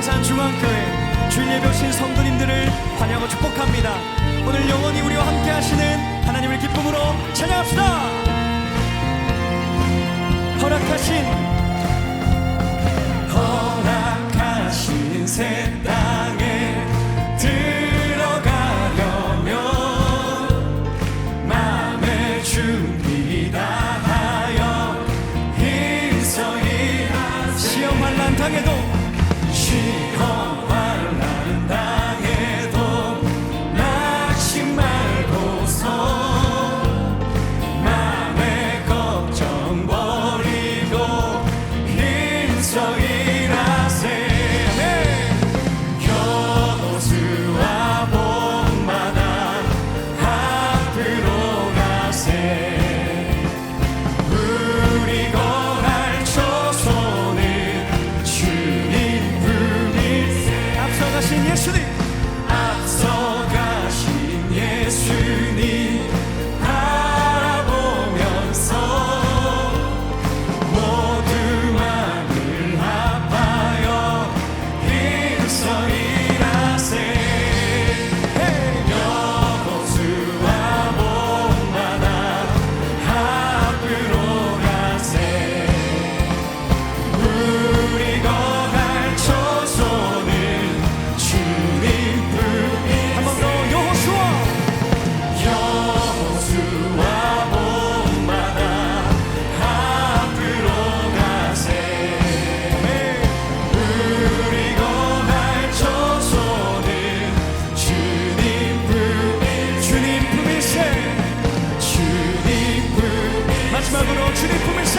성산중앙교회 주일 예배 오신 성도님들을 환영하고 축복합니다. 오늘 영원히 우리와 함께 하시는 하나님을 기쁨으로 찬양합시다. 허락하신 새 땅에 들어가려면 마음의 준비 다하여 힘써이 시험 환난 당해도 시험 환난 당해도 낙심 말고서 마음의 걱정 버리고 힘써 일하세. 여호수아 본받아 앞으로 가세. 우리 거할 초소는 주님 뿐이세. 앞서가신 예수님, 앞서가신 예수님 바라보면서 모두 마음을 합하여 힘써 일하세. 여호수아 본받아 앞으로 가세. 우리 거할 초소는 주님뿐이. 한 번 더 여호수아 본받아 앞으로 가세. 우리 거할 초소는 주님뿐이세. 주님뿐. 마지막으로 주님뿐이세.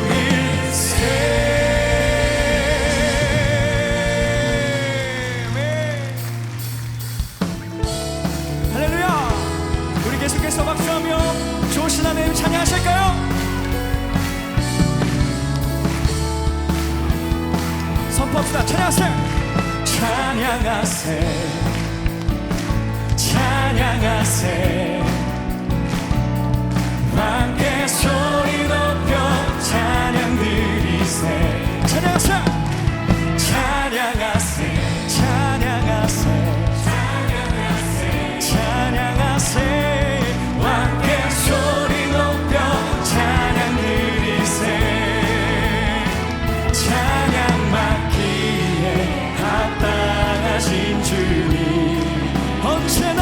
주님뿐이세. 할렐루야. 우리 계속해서 박수하며 좋으신 하나님 찬양하실까요? 선포합시다. 찬양하세. 찬양하세. 찬양하세. 함께 소리 높여 찬양 드리세. 찬양하세. 찬양하세. 찬양하세. 찬양하세. 함께 소리 높여 찬양 드리세. 찬양 받기에 합당하신 주님 언제나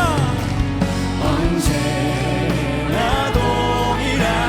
동일하신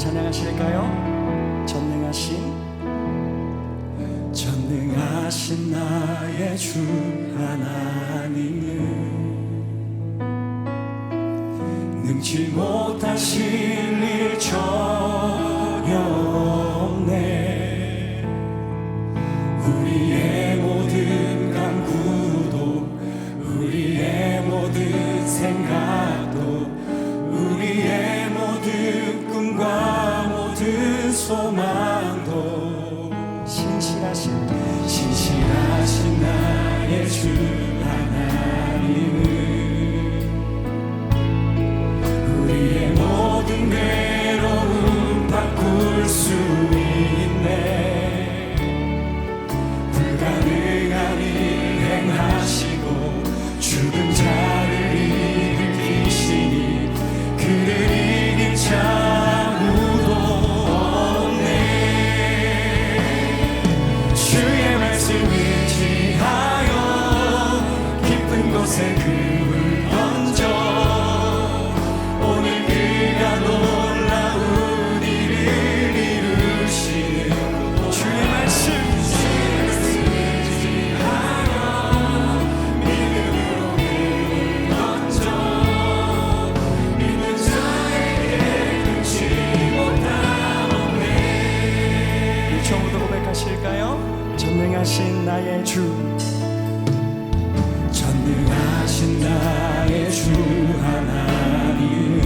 찬양하실까요? 전능하신 나의 주 하나님은 능치 못하실 일 전혀 없네. 우리의 모든 간구도 우리의 모든 생각도 우리의 모든 꿈과 모든 소망도 신실하신 나의 주 하나님은 우리의 모든 괴로움 바꿀 수 있네. 불가능한 일 행하시고 죽은 자를 일으키시니 그를 이길 자 아무도 없네. 주의 말씀 의지하여 깊은 곳에 금을 던져 오늘 그가 놀라운 일을 이루시는 주의 말씀 의지하여 믿음으로 금을 던져 믿는 자에게 능치 못함 없네. 처음부터 고백하실까요? 전능하신 나의 주 전능하신 나의 주 하나님은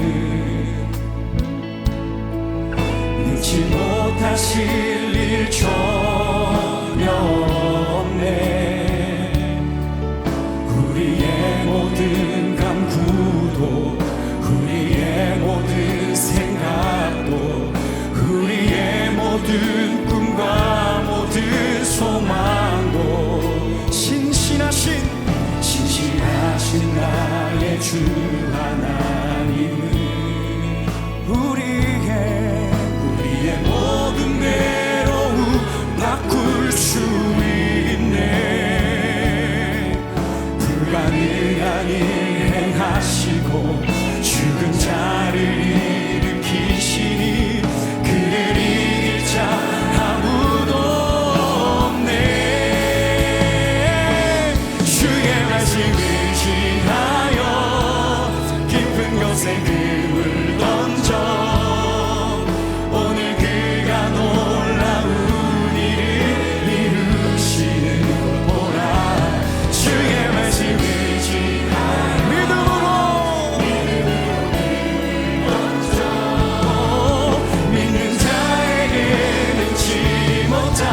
능치 못하실 일 전혀 없네. 우리의 모든 간구도 우리의 모든 생각도 우리의 모든 꿈과 모든 소망도 신실하신 나의 주 하나님은 우리의 모든 괴로움 바꿀 수 있네. 불가능한 일 행하시고 죽은 자를 일으키시니 그를 이길 자 아무도 없네. 주의 말씀 의지하여 깊은 곳에 금을 던져 오늘 그가 놀라운 일을 이루시는 보라. 주의 말씀 의지하여 믿음으로 던져 믿는 자에게 능치 못함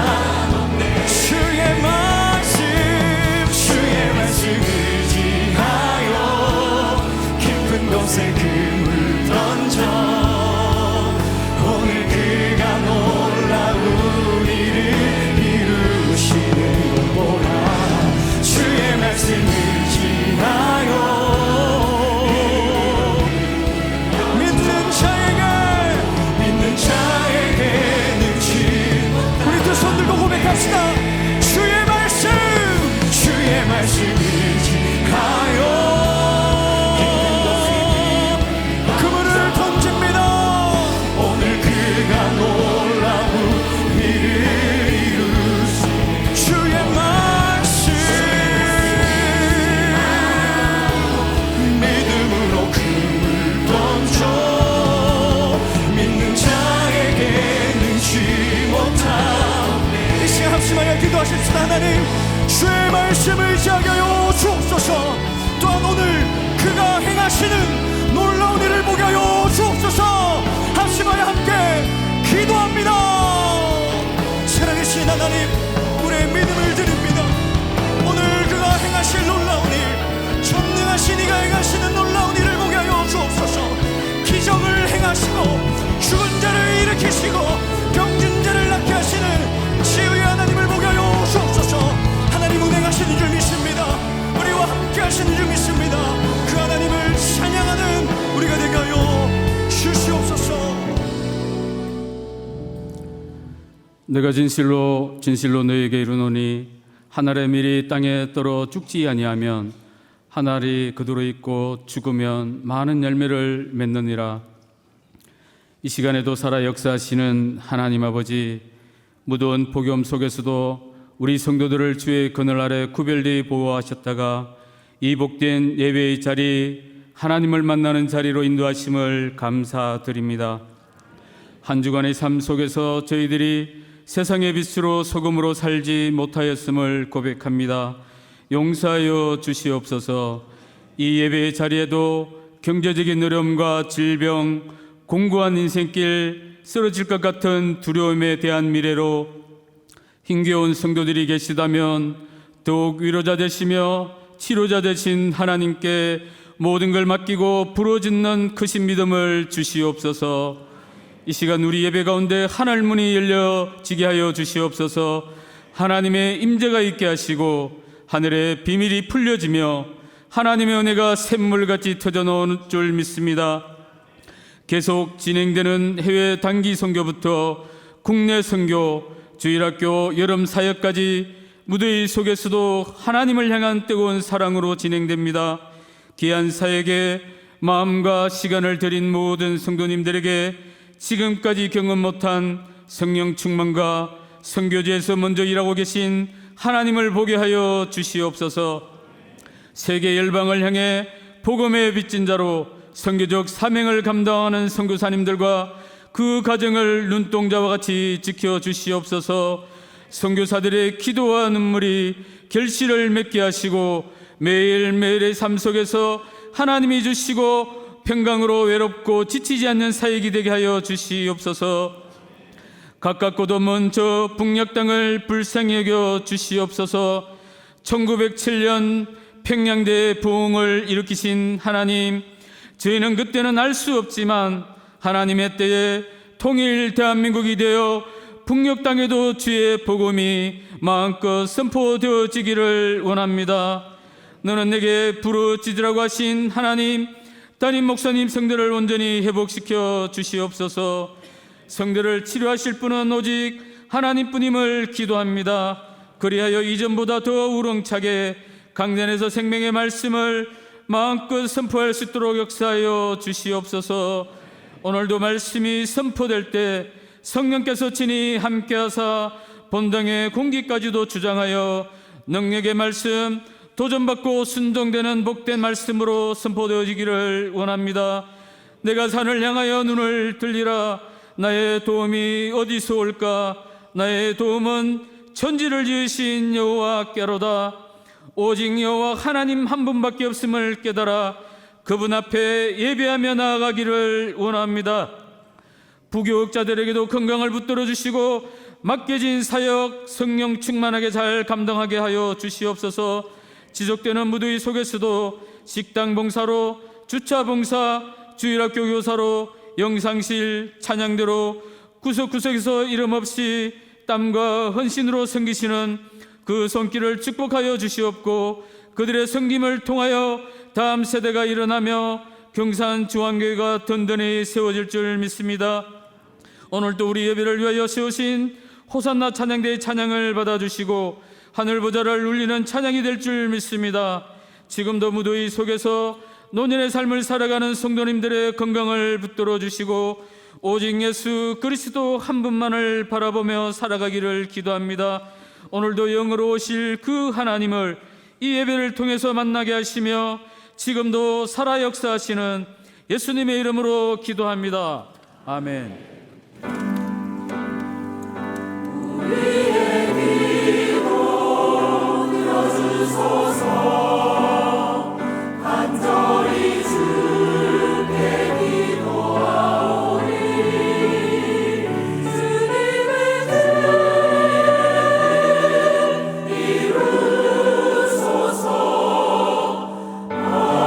없네. 주의 말씀 의지하여 깊은 곳에 금을 던져 오늘 그가 놀라운 일을 이루시는 걸 보라. 주의 말씀 의지하여 믿는 자에게 능치. 우리 두 손 들고 고백합시다. 주의 말씀 의지하여 그물을 던집니다. 오늘 그가 놀라운 일을 이루시니 주의 말씀 믿음으로 금을 던져 믿는 자에게 능치 못함. 이 시간 합심하여 기도하십시다. 하나님 주의 말씀을 의지하여 주옵소서. 또한 오늘 그가 행하시는 놀라운 일을 보게 하여 주옵소서. 합심하여 함께 기도합니다. 사랑하신 하나님 우리의 믿음을 드립니다. 오늘 그가 행하실 놀라운 일 전능하신 이가 행하시는 놀라운 일을 보게 하여 주옵소서. 기적을 행하시고 죽은 자를 일으키시고 병든 자를 낫게 하시는 지혜의 하나님을 보게 하여 주옵소서. 하나님 운행하시는 줄 믿습니다. 우리와 함께 하시는 줄 믿습니다. 그 하나님을 찬양하는 우리가 되게 하여 주시옵소서. 내가 진실로 너에게 이르노니 한 알의 밀이 땅에 떨어 죽지 아니하면 한 알이 그대로 있고 죽으면 많은 열매를 맺느니라. 이 시간에도 살아 역사하시는 하나님 아버지, 무더운 폭염 속에서도 우리 성도들을 주의 그늘 아래 구별되이 보호하셨다가 이 복된 예배의 자리, 하나님을 만나는 자리로 인도하심을 감사드립니다. 한 주간의 삶 속에서 저희들이 세상의 빛으로 소금으로 살지 못하였음을 고백합니다. 용서하여 주시옵소서. 이 예배의 자리에도 경제적인 어려움과 질병, 공고한 인생길, 쓰러질 것 같은 두려움에 대한 미래로 힘겨운 성도들이 계시다면 더욱 위로자 되시며 치료자 되신 하나님께 모든 걸 맡기고 부르짖는 크신 믿음을 주시옵소서. 이 시간 우리 예배 가운데 하늘 문이 열려지게 하여 주시옵소서. 하나님의 임재가 있게 하시고 하늘의 비밀이 풀려지며 하나님의 은혜가 샘물같이 터져나오는 줄 믿습니다. 계속 진행되는 해외 단기 선교부터 국내 선교, 주일학교 여름 사역까지 무더위 속에서도 하나님을 향한 뜨거운 사랑으로 진행됩니다. 귀한 사역에 마음과 시간을 들인 모든 성도님들에게 지금까지 경험 못한 성령 충만과 선교지에서 먼저 일하고 계신 하나님을 보게 하여 주시옵소서. 세계 열방을 향해 복음의 빚진 자로 선교적 사명을 감당하는 선교사님들과 그 가정을 눈동자와 같이 지켜주시옵소서. 선교사들의 기도와 눈물이 결실을 맺게 하시고 매일매일의 삶 속에서 하나님이 주시고 평강으로 외롭고 지치지 않는 사역이 되게 하여 주시옵소서. 가깝고도 먼 저 북녘 땅을 불쌍히 여겨 주시옵소서. 1907년 평양대 부흥을 일으키신 하나님, 저희는 그때는 알 수 없지만 하나님의 때에 통일 대한민국이 되어 북녘 땅에도 주의 복음이 마음껏 선포되어지기를 원합니다. 너는 내게 부르짖으라고 하신 하나님, 담임 목사님 성도를 온전히 회복시켜 주시옵소서. 성도를 치료하실 분은 오직 하나님뿐임을 기도합니다. 그리하여 이전보다 더 우렁차게 강단에서 생명의 말씀을 마음껏 선포할 수 있도록 역사하여 주시옵소서. 오늘도 말씀이 선포될 때 성령께서 친히 함께하사 본당의 공기까지도 주장하여 능력의 말씀, 도전받고 순종되는 복된 말씀으로 선포되어지기를 원합니다. 내가 산을 향하여 눈을 들리라. 나의 도움이 어디서 올까? 나의 도움은 천지를 지으신 여호와께로다. 오직 여호와 하나님 한 분밖에 없음을 깨달아 그분 앞에 예배하며 나아가기를 원합니다. 부교육자들에게도 건강을 붙들어 주시고 맡겨진 사역 성령 충만하게 잘 감당하게 하여 주시옵소서. 지속되는 무더위 속에서도 식당 봉사로, 주차 봉사, 주일학교 교사로, 영상실, 찬양대로 구석구석에서 이름 없이 땀과 헌신으로 섬기시는 그 손길을 축복하여 주시옵고 그들의 섬김을 통하여 다음 세대가 일어나며 경산 중앙교회가 든든히 세워질 줄 믿습니다. 오늘도 우리 예배를 위하여 세우신 호산나 찬양대의 찬양을 받아주시고 하늘 보좌를 울리는 찬양이 될 줄 믿습니다. 지금도 무더위 속에서 노년의 삶을 살아가는 성도님들의 건강을 붙들어 주시고 오직 예수 그리스도 한 분만을 바라보며 살아가기를 기도합니다. 오늘도 영으로 오실 그 하나님을 이 예배를 통해서 만나게 하시며 지금도 살아 역사하시는 예수님의 이름으로 기도합니다. 아멘. 우리의 기도 들어주소서. 간절히 주께 기도하오니 주님의 뜻 이루소서. 아멘.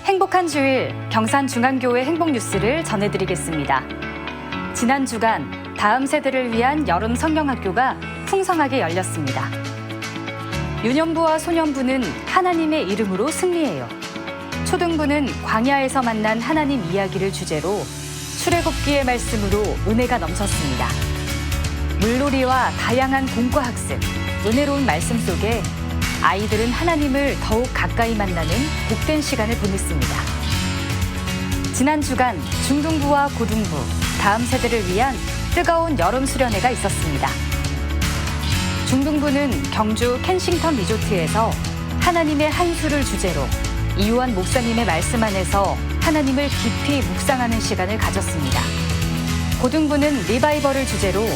행복한 주일 경산중앙교회 행복뉴스를 전해드리겠습니다. 지난 주간 다음 세대를 위한 여름 성경학교가 풍성하게 열렸습니다. 유년부와 소년부는 하나님의 이름으로 승리해요. 초등부는 광야에서 만난 하나님 이야기를 주제로 출애굽기의 말씀으로 은혜가 넘쳤습니다. 물놀이와 다양한 공과학습, 은혜로운 말씀 속에 아이들은 하나님을 더욱 가까이 만나는 복된 시간을 보냈습니다. 지난 주간 중등부와 고등부, 다음 세대를 위한 뜨거운 여름 수련회가 있었습니다. 중등부는 경주 켄싱턴 리조트에서 하나님의 한수를 주제로 이유한 목사님의 말씀 안에서 하나님을 깊이 묵상하는 시간을 가졌습니다. 고등부는 리바이벌을 주제로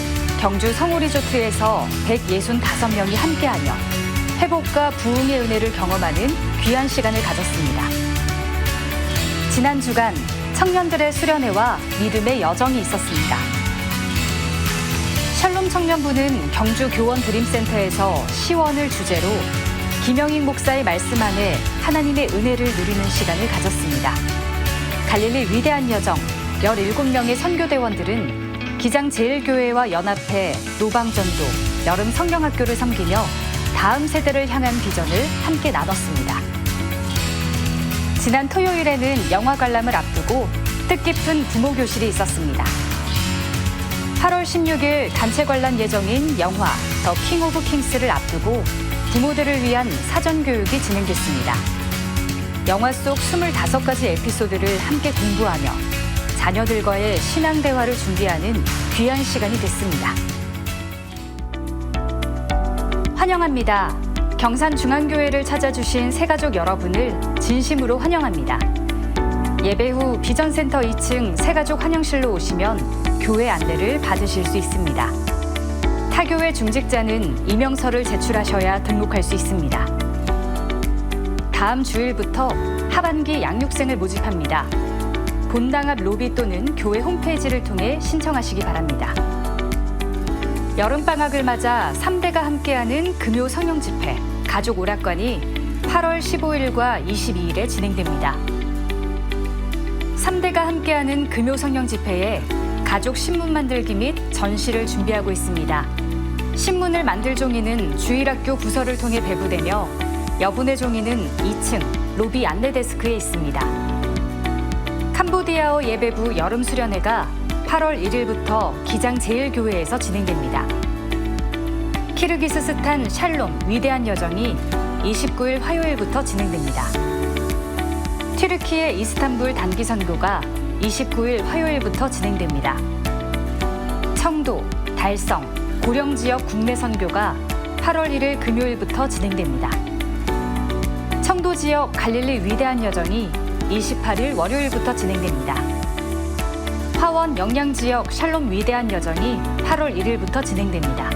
경주 성우리조트에서 165명이 함께하며 회복과 부흥의 은혜를 경험하는 귀한 시간을 가졌습니다. 지난 주간 청년들의 수련회와 믿음의 여정이 있었습니다. 샬롬 청년부는 경주 교원 드림센터에서 시원을 주제로 김영익 목사의 말씀 안에 하나님의 은혜를 누리는 시간을 가졌습니다. 갈릴리 위대한 여정 17명의 선교대원들은 기장제일교회와 연합회, 노방전도, 여름 성경학교를 섬기며 다음 세대를 향한 비전을 함께 나눴습니다. 지난 토요일에는 영화 관람을 앞두고 뜻깊은 부모교실이 있었습니다. 8월 16일 단체 관람 예정인 영화 더 킹 오브 킹스를 앞두고 부모들을 위한 사전교육이 진행됐습니다. 영화 속 25가지 에피소드를 함께 공부하며 자녀들과의 신앙 대화를 준비하는 귀한 시간이 됐습니다. 환영합니다. 경산중앙교회를 찾아주신 새가족 여러분을 진심으로 환영합니다. 예배 후 비전센터 2층 새가족 환영실로 오시면 교회 안내를 받으실 수 있습니다. 타교회 중직자는 임명서를 제출하셔야 등록할 수 있습니다. 다음 주일부터 하반기 양육생을 모집합니다. 본당 앞 로비 또는 교회 홈페이지를 통해 신청하시기 바랍니다. 여름방학을 맞아 3대가 함께하는 금요 성령 집회 가족 오락관이 8월 15일과 22일에 진행됩니다. 3대가 함께하는 금요 성령 집회에 가족 신문 만들기 및 전시를 준비하고 있습니다. 신문을 만들 종이는 주일학교 부서를 통해 배부되며 여분의 종이는 2층 로비 안내 데스크에 있습니다. 캄보디아어 예배부 여름 수련회가 8월 1일부터 기장 제1교회에서 진행됩니다. 키르기스스탄 샬롬 위대한 여정이 29일 화요일부터 진행됩니다. 튀르키예 이스탄불 단기 선교가 29일 화요일부터 진행됩니다. 청도, 달성, 고령 지역 국내 선교가 8월 1일 금요일부터 진행됩니다. 청도 지역 갈릴리 위대한 여정이 28일 월요일부터 진행됩니다. 화원 영양 지역 샬롬 위대한 여정이 8월 1일부터 진행됩니다.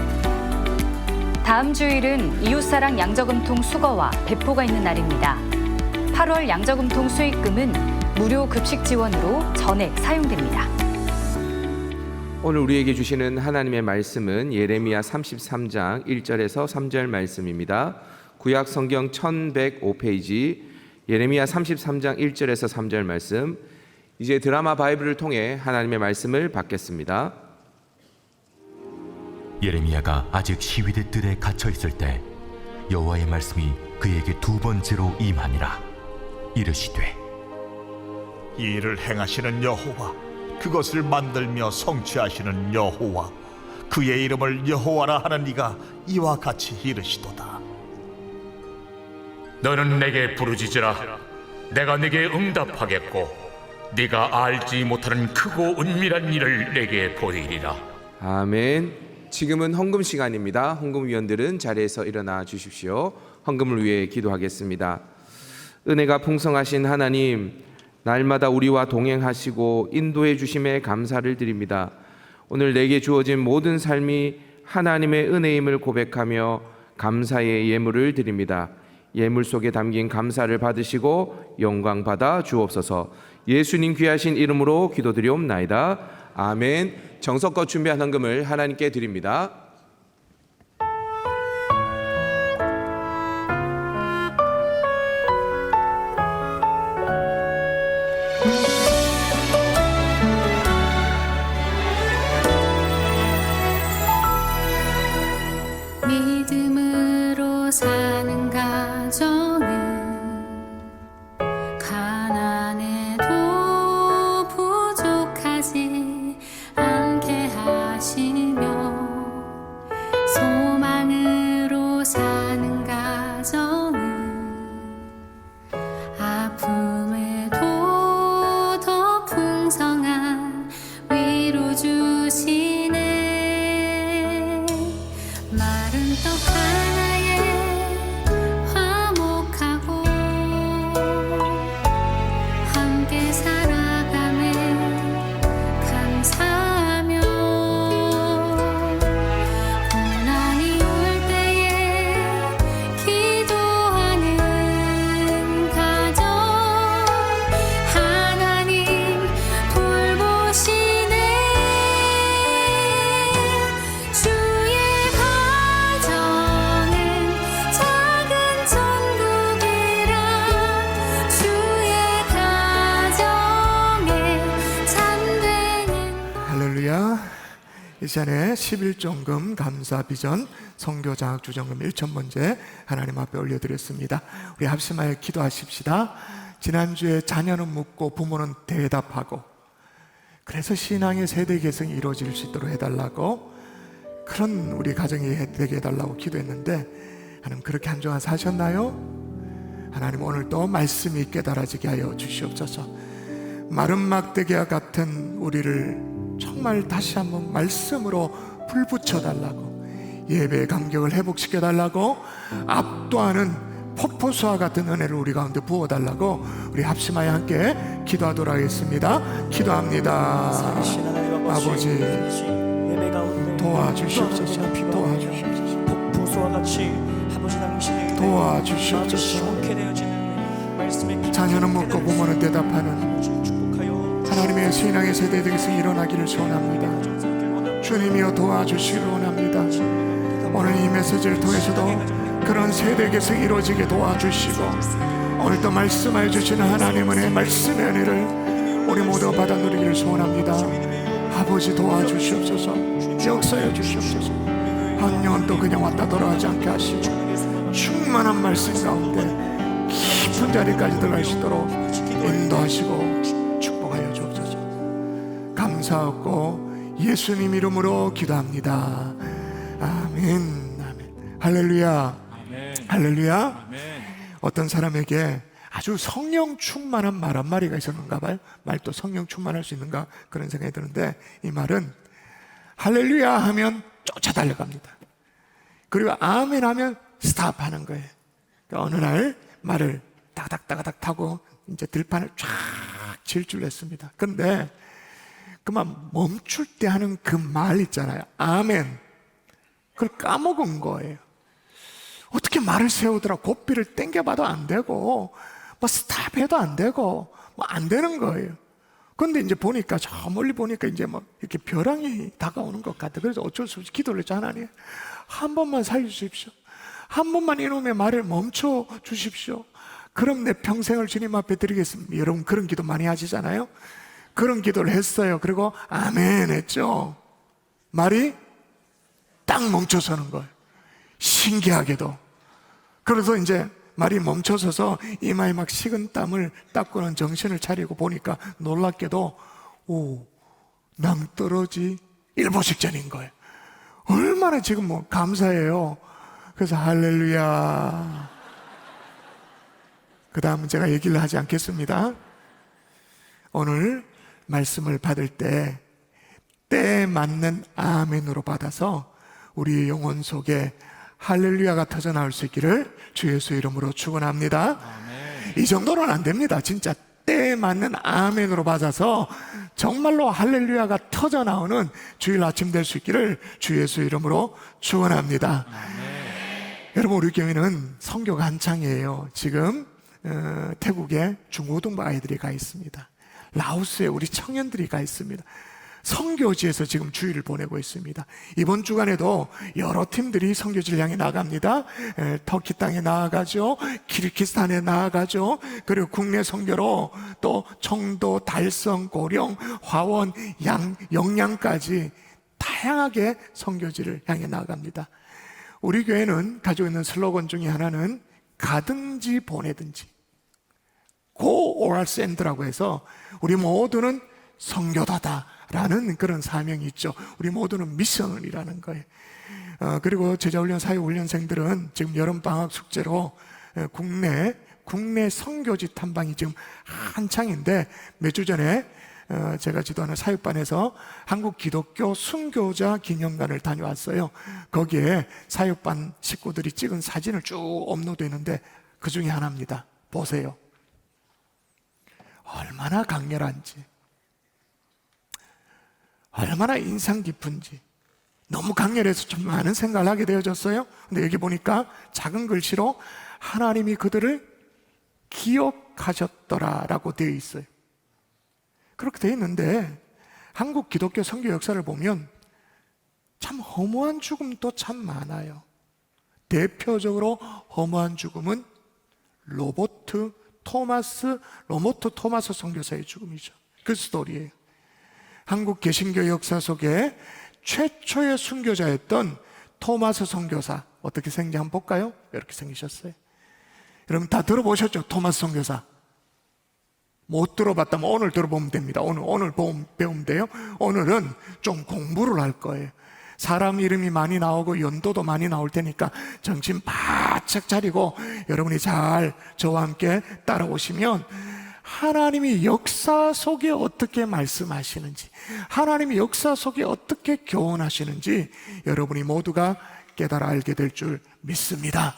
다음 주일은 이웃사랑 양저금통 수거와 배포가 있는 날입니다. 8월 양저금통 수익금은 무료 급식 지원으로 전액 사용됩니다. 오늘 우리에게 주시는 하나님의 말씀은 예레미야 33장 1절에서 3절 말씀입니다. 구약 성경 1105페이지 예레미야 33장 1절에서 3절 말씀. 이제 드라마 바이블을 통해 하나님의 말씀을 받겠습니다. 예레미야가 아직 시위대 뜰에 갇혀 있을 때 여호와의 말씀이 그에게 두 번째로 임하니라. 이르시되 이 일을 행하시는 여호와, 그것을 만들며 성취하시는 여호와, 그의 이름을 여호와라 하는 이가 이와 같이 이르시도다. 너는 내게 부르짖으라. 내가 네게 응답하겠고 네가 알지 못하는 크고 은밀한 일을 내게 보이리라. 아멘. 지금은 헌금 시간입니다. 헌금위원들은 자리에서 일어나 주십시오. 헌금을 위해 기도하겠습니다. 은혜가 풍성하신 하나님, 날마다 우리와 동행하시고 인도해 주심에 감사를 드립니다. 오늘 내게 주어진 모든 삶이 하나님의 은혜임을 고백하며 감사의 예물을 드립니다. 예물 속에 담긴 감사를 받으시고 영광 받아 주옵소서. 예수님 귀하신 이름으로 기도드리옵나이다. 아멘. 정성껏 준비한 헌금을 하나님께 드립니다. 믿음으로 사는 가정은 가난해도 부족하지 않게 하시며, 소망으로 사는 가정은 아픔에도 더 풍성한 위로 주시네. 마른 떡 하나에 화목하고 함께 살아가네. 감사하며 고난이 올 때에 기도하는 가정, 하나님 돌보시네. 주의 가정은 작은 천국이라. 주의 가정에 참되는 할렐루야. 이 시간에 11종금 감사 비전 선교 장학 주정금 1,000번째 하나님 앞에 올려드렸습니다. 우리 합심하여 기도하십시다. 지난주에 자녀는 묻고 부모는 대답하고, 그래서 신앙의 세대 개성이 이루어질 수 있도록 해달라고, 그런 우리 가정이 되게 해달라고 기도했는데, 하나님 그렇게 한동안 사셨나요? 하나님 오늘 또 말씀이 깨달아지게 하여 주시옵소서. 마른 막대기와 같은 우리를 정말 다시 한번 말씀으로 불붙여달라고, 예배의 감격을 회복시켜달라고, 압도하는 폭포수와 같은 은혜를 우리 가운데 부어달라고 우리 합심하여 함께 기도하도록 하겠습니다. 기도합니다. 아버지, 도와주시옵소서. 도와주시옵소서. 폭풍수와 같이 아버지 당신의 도와주시옵소서. 시원케 되어지는 말씀의 자녀는 묻고 부모는 대답하는 축복하여 하나님의 신앙의 세대 되기서 일어나기를 소원합니다. 주님이여 도와주시기를 원합니다. 오늘 이 메시지를 통해서도 그런 세대 개성이 이루어지게 도와주시고 오늘도 말씀하여 주시는 하나님의 말씀의 은혜를 우리 모두가 받아 누리기를 소원합니다. 아버지 도와주시옵소서. 역사해 주시옵소서. 한 영혼 또 그냥 왔다 돌아가지 않게 하시고 충만한 말씀 가운데 깊은 자리까지 들어갈 수 있도록 인도하시고 축복하여 주옵소서. 감사하고 예수님 이름으로 기도합니다. 아멘. 아멘. 할렐루야. 할렐루야. 어떤 사람에게 아주 성령 충만한 말 한마디가 있었는가 봐요. 말도 성령 충만할 수 있는가 그런 생각이 드는데 이 말은 할렐루야 하면 쫓아 달려갑니다. 그리고 아멘 하면 스탑하는 거예요. 그러니까 어느 날 말을 따닥따닥 타고 이제 들판을 쫙 질주했습니다. 그런데 그만 멈출 때 하는 그 말 있잖아요. 아멘. 그걸 까먹은 거예요. 어떻게 말을 세우더라. 고삐를 땡겨봐도 안 되고 뭐 스탑해도 안 되고 뭐 안 되는 거예요. 그런데 이제 보니까 저 멀리 보니까 이제 뭐 이렇게 벼랑이 다가오는 것 같아. 그래서 어쩔 수 없이 기도를 했죠. 하나님 한 번만 살려주십시오. 한 번만 이놈의 말을 멈춰 주십시오. 그럼 내 평생을 주님 앞에 드리겠습니다. 여러분 그런 기도 많이 하시잖아요. 그런 기도를 했어요. 그리고 아멘 했죠. 말이 딱 멈춰서는 거예요. 신기하게도. 그래서 이제 말이 멈춰서서 이마에 막 식은 땀을 닦고는 정신을 차리고 보니까 놀랍게도 낭떠러지 일보 직전인 거예요. 얼마나 지금 뭐 감사해요. 그래서 할렐루야. 그 다음은 제가 얘기를 하지 않겠습니다. 오늘 말씀을 받을 때 때에 맞는 아멘으로 받아서 우리의 영혼 속에 할렐루야가 터져 나올 수 있기를 주 예수 이름으로 축원합니다. 이 정도는 안 됩니다. 진짜 때에 맞는 아멘으로 받아서 정말로 할렐루야가 터져 나오는 주일 아침 될 수 있기를 주 예수 이름으로 축원합니다. 여러분 우리 교회는 선교가 한창이에요. 지금 태국에 중고등부 아이들이 가 있습니다. 라오스에 우리 청년들이 가 있습니다. 선교지에서 지금 주일을 보내고 있습니다. 이번 주간에도 여러 팀들이 선교지를 향해 나갑니다. 터키 땅에 나아가죠. 키르기스탄에 나아가죠. 그리고 국내 선교로 또 청도, 달성, 고령, 화원, 영양까지 다양하게 선교지를 향해 나아갑니다. 우리 교회는 가지고 있는 슬로건 중에 하나는 가든지 보내든지 Go or send라고 해서 우리 모두는 선교다라는 그런 사명이 있죠. 우리 모두는 미션이라는 거예요. 그리고 제자훈련 사회훈련생들은 지금 여름방학 숙제로 국내 선교지 탐방이 지금 한창인데 몇 주 전에 제가 지도하는 사육반에서 한국 기독교 순교자 기념관을 다녀왔어요. 거기에 사육반 식구들이 찍은 사진을 쭉 업로드했는데 그 중에 하나입니다. 보세요. 얼마나 강렬한지, 얼마나 인상 깊은지. 너무 강렬해서 좀 많은 생각을 하게 되어졌어요. 근데 여기 보니까 작은 글씨로 하나님이 그들을 기억하셨더라라고 되어 있어요. 그렇게 되어 있는데 한국 기독교 선교 역사를 보면 참 허무한 죽음도 참 많아요. 대표적으로 허무한 죽음은 로버트 토마스 선교사의 죽음이죠. 그 스토리예요. 한국 개신교 역사 속에 최초의 순교자였던 토마스 선교사 어떻게 생긴지 한번 볼까요? 이렇게 생기셨어요. 여러분 다 들어보셨죠? 토마스 선교사. 못 들어봤다면 오늘 들어보면 됩니다. 오늘 배우면 돼요. 오늘은 좀 공부를 할 거예요. 사람 이름이 많이 나오고 연도도 많이 나올 테니까 정신 바짝 차리고 여러분이 잘 저와 함께 따라오시면 하나님이 역사 속에 어떻게 말씀하시는지, 하나님이 역사 속에 어떻게 교훈하시는지 여러분이 모두가 깨달아 알게 될 줄 믿습니다.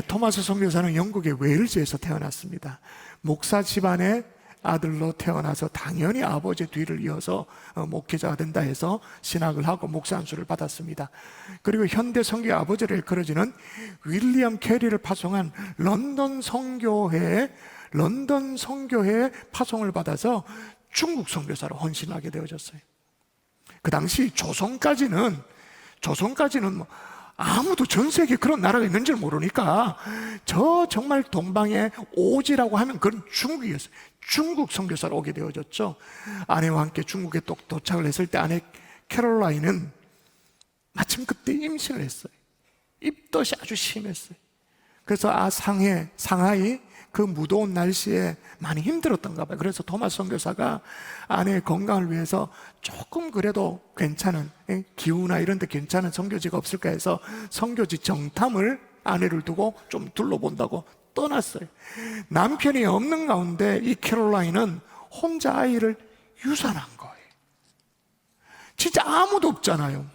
토마스 선교사는 영국의 웨일즈에서 태어났습니다. 목사 집안의 아들로 태어나서 당연히 아버지 뒤를 이어서 목회자가 된다 해서 신학을 하고 목사 안수를 받았습니다. 그리고 현대 선교의 아버지를 일컬어지는 윌리엄 캐리를 파송한 런던 선교회에 파송을 받아서 중국 선교사로 헌신하게 되어졌어요. 그 당시 조선까지는 뭐 아무도 전 세계에 그런 나라가 있는 줄 모르니까 저 정말 동방의 오지라고 하면 그건 중국이었어요. 중국 선교사로 오게 되어졌죠. 아내와 함께 중국에 도착을 했을 때 아내 캐롤라인은 마침 그때 임신을 했어요. 입덧이 아주 심했어요. 그래서 상하이 그 무더운 날씨에 많이 힘들었던가 봐요. 그래서 토마스 선교사가 아내의 건강을 위해서 조금 그래도 괜찮은 기후나 이런 데 괜찮은 선교지가 없을까 해서 선교지 정탐을 아내를 두고 좀 둘러본다고 떠났어요. 남편이 없는 가운데 이 캐롤라인은 혼자 아이를 유산한 거예요. 진짜 아무도 없잖아요.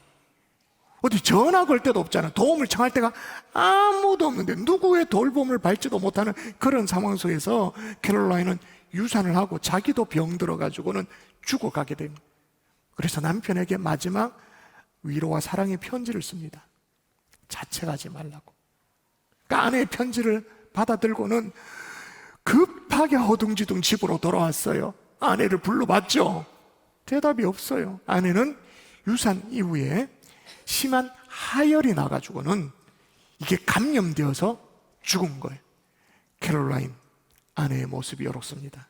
어디 전화 걸 때도 없잖아요. 도움을 청할 때가 아무도 없는데 누구의 돌봄을 받지도 못하는 그런 상황 속에서 캐롤라인은 유산을 하고 자기도 병들어가지고는 죽어가게 됩니다. 그래서 남편에게 마지막 위로와 사랑의 편지를 씁니다. 자책하지 말라고. 그러니까 아내의 편지를 받아들고는 급하게 허둥지둥 집으로 돌아왔어요. 아내를 불러봤죠. 대답이 없어요. 아내는 유산 이후에 심한 하열이 나가지고는 이게 감염되어서 죽은 거예요. 캐롤라인 아내의 모습이 이렇습니다.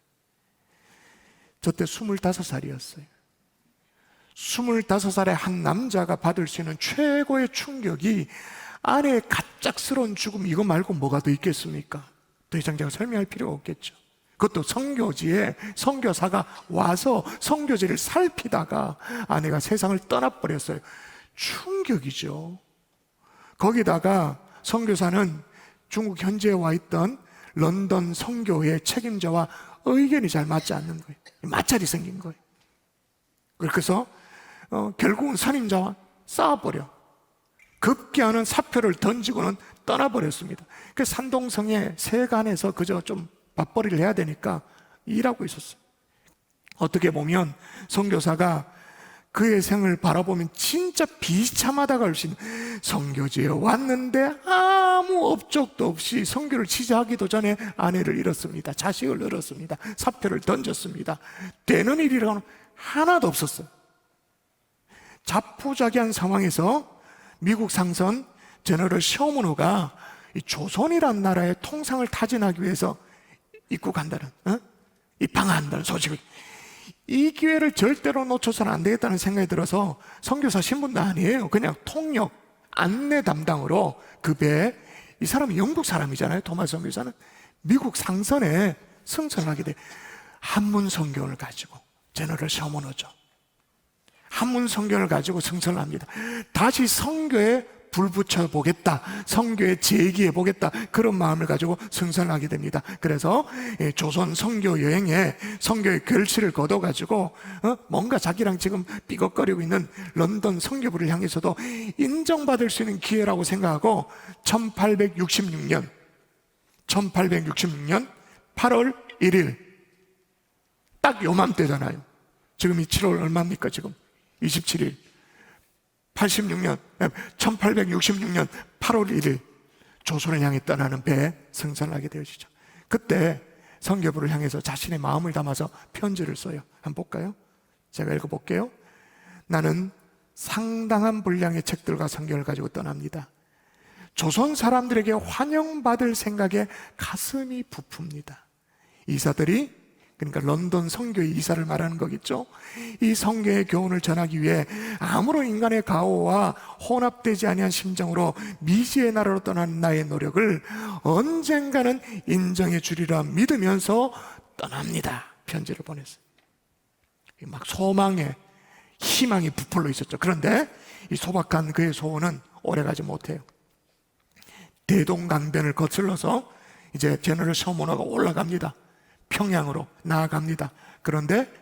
저 때 25살이었어요. 25살의 한 남자가 받을 수 있는 최고의 충격이 아내의 갑작스러운 죽음, 이거 말고 뭐가 더 있겠습니까? 더 이상 제가 설명할 필요가 없겠죠. 그것도 선교지에 선교사가 와서 선교지를 살피다가 아내가 세상을 떠나버렸어요. 충격이죠. 거기다가 선교사는 중국 현지에 와 있던 런던 선교회 책임자와 의견이 잘 맞지 않는 거예요. 마찰이 생긴 거예요. 그래서 결국은 선임자와 싸워버려 급기야는 사표를 던지고는 떠나버렸습니다. 그 산동성의 세간에서 그저 좀 맞벌이를 해야 되니까 일하고 있었어요. 어떻게 보면 선교사가 그의 생을 바라보면 진짜 비참하다고 할 수 있는, 선교지에 왔는데 아무 업적도 없이 선교를 시작하기도 전에 아내를 잃었습니다. 자식을 잃었습니다. 사표를 던졌습니다. 되는 일이라고는 하나도 없었어요. 자포자기한 상황에서 미국 상선 제너럴 셔먼호가 이 조선이란 나라의 통상을 타진하기 위해서 입국한다는, 입항한다는 소식을, 이 기회를 절대로 놓쳐서는 안 되겠다는 생각이 들어서 선교사 신분도 아니에요. 그냥 통역 안내 담당으로 그 배에, 이 사람이 영국 사람이잖아요. 토마스 선교사는 미국 상선에 승선을 하게 돼. 한문 성경을 가지고, 제너럴 셔먼호죠. 한문 성경을 가지고 승선을 합니다. 다시 선교에 불 붙여보겠다, 선교에 제기해보겠다, 그런 마음을 가지고 승선을 하게 됩니다. 그래서 조선 선교 여행에 선교의 결실을 거둬가지고 뭔가 자기랑 지금 삐걱거리고 있는 런던 선교부를 향해서도 인정받을 수 있는 기회라고 생각하고 1866년 8월 1일 딱 요맘때잖아요. 지금이 7월 얼마입니까? 지금 27일 1866년 8월 1일 조선을 향해 떠나는 배에 승선을 하게 되어지죠. 그때 선교부를 향해서 자신의 마음을 담아서 편지를 써요. 한번 볼까요? 제가 읽어볼게요. 나는 상당한 분량의 책들과 성경을 가지고 떠납니다. 조선 사람들에게 환영받을 생각에 가슴이 부풉니다. 이사들이, 그러니까 런던 선교의 이사를 말하는 거겠죠. 이 선교의 교훈을 전하기 위해 아무런 인간의 가오와 혼합되지 아니한 심정으로 미지의 나라로 떠나는 나의 노력을 언젠가는 인정해 주리라 믿으면서 떠납니다. 편지를 보냈어요. 막 소망에 희망이 부풀어 있었죠. 그런데 이 소박한 그의 소원은 오래가지 못해요. 대동강변을 거슬러서 이제 제너럴 셔먼호가 올라갑니다. 평양으로 나아갑니다. 그런데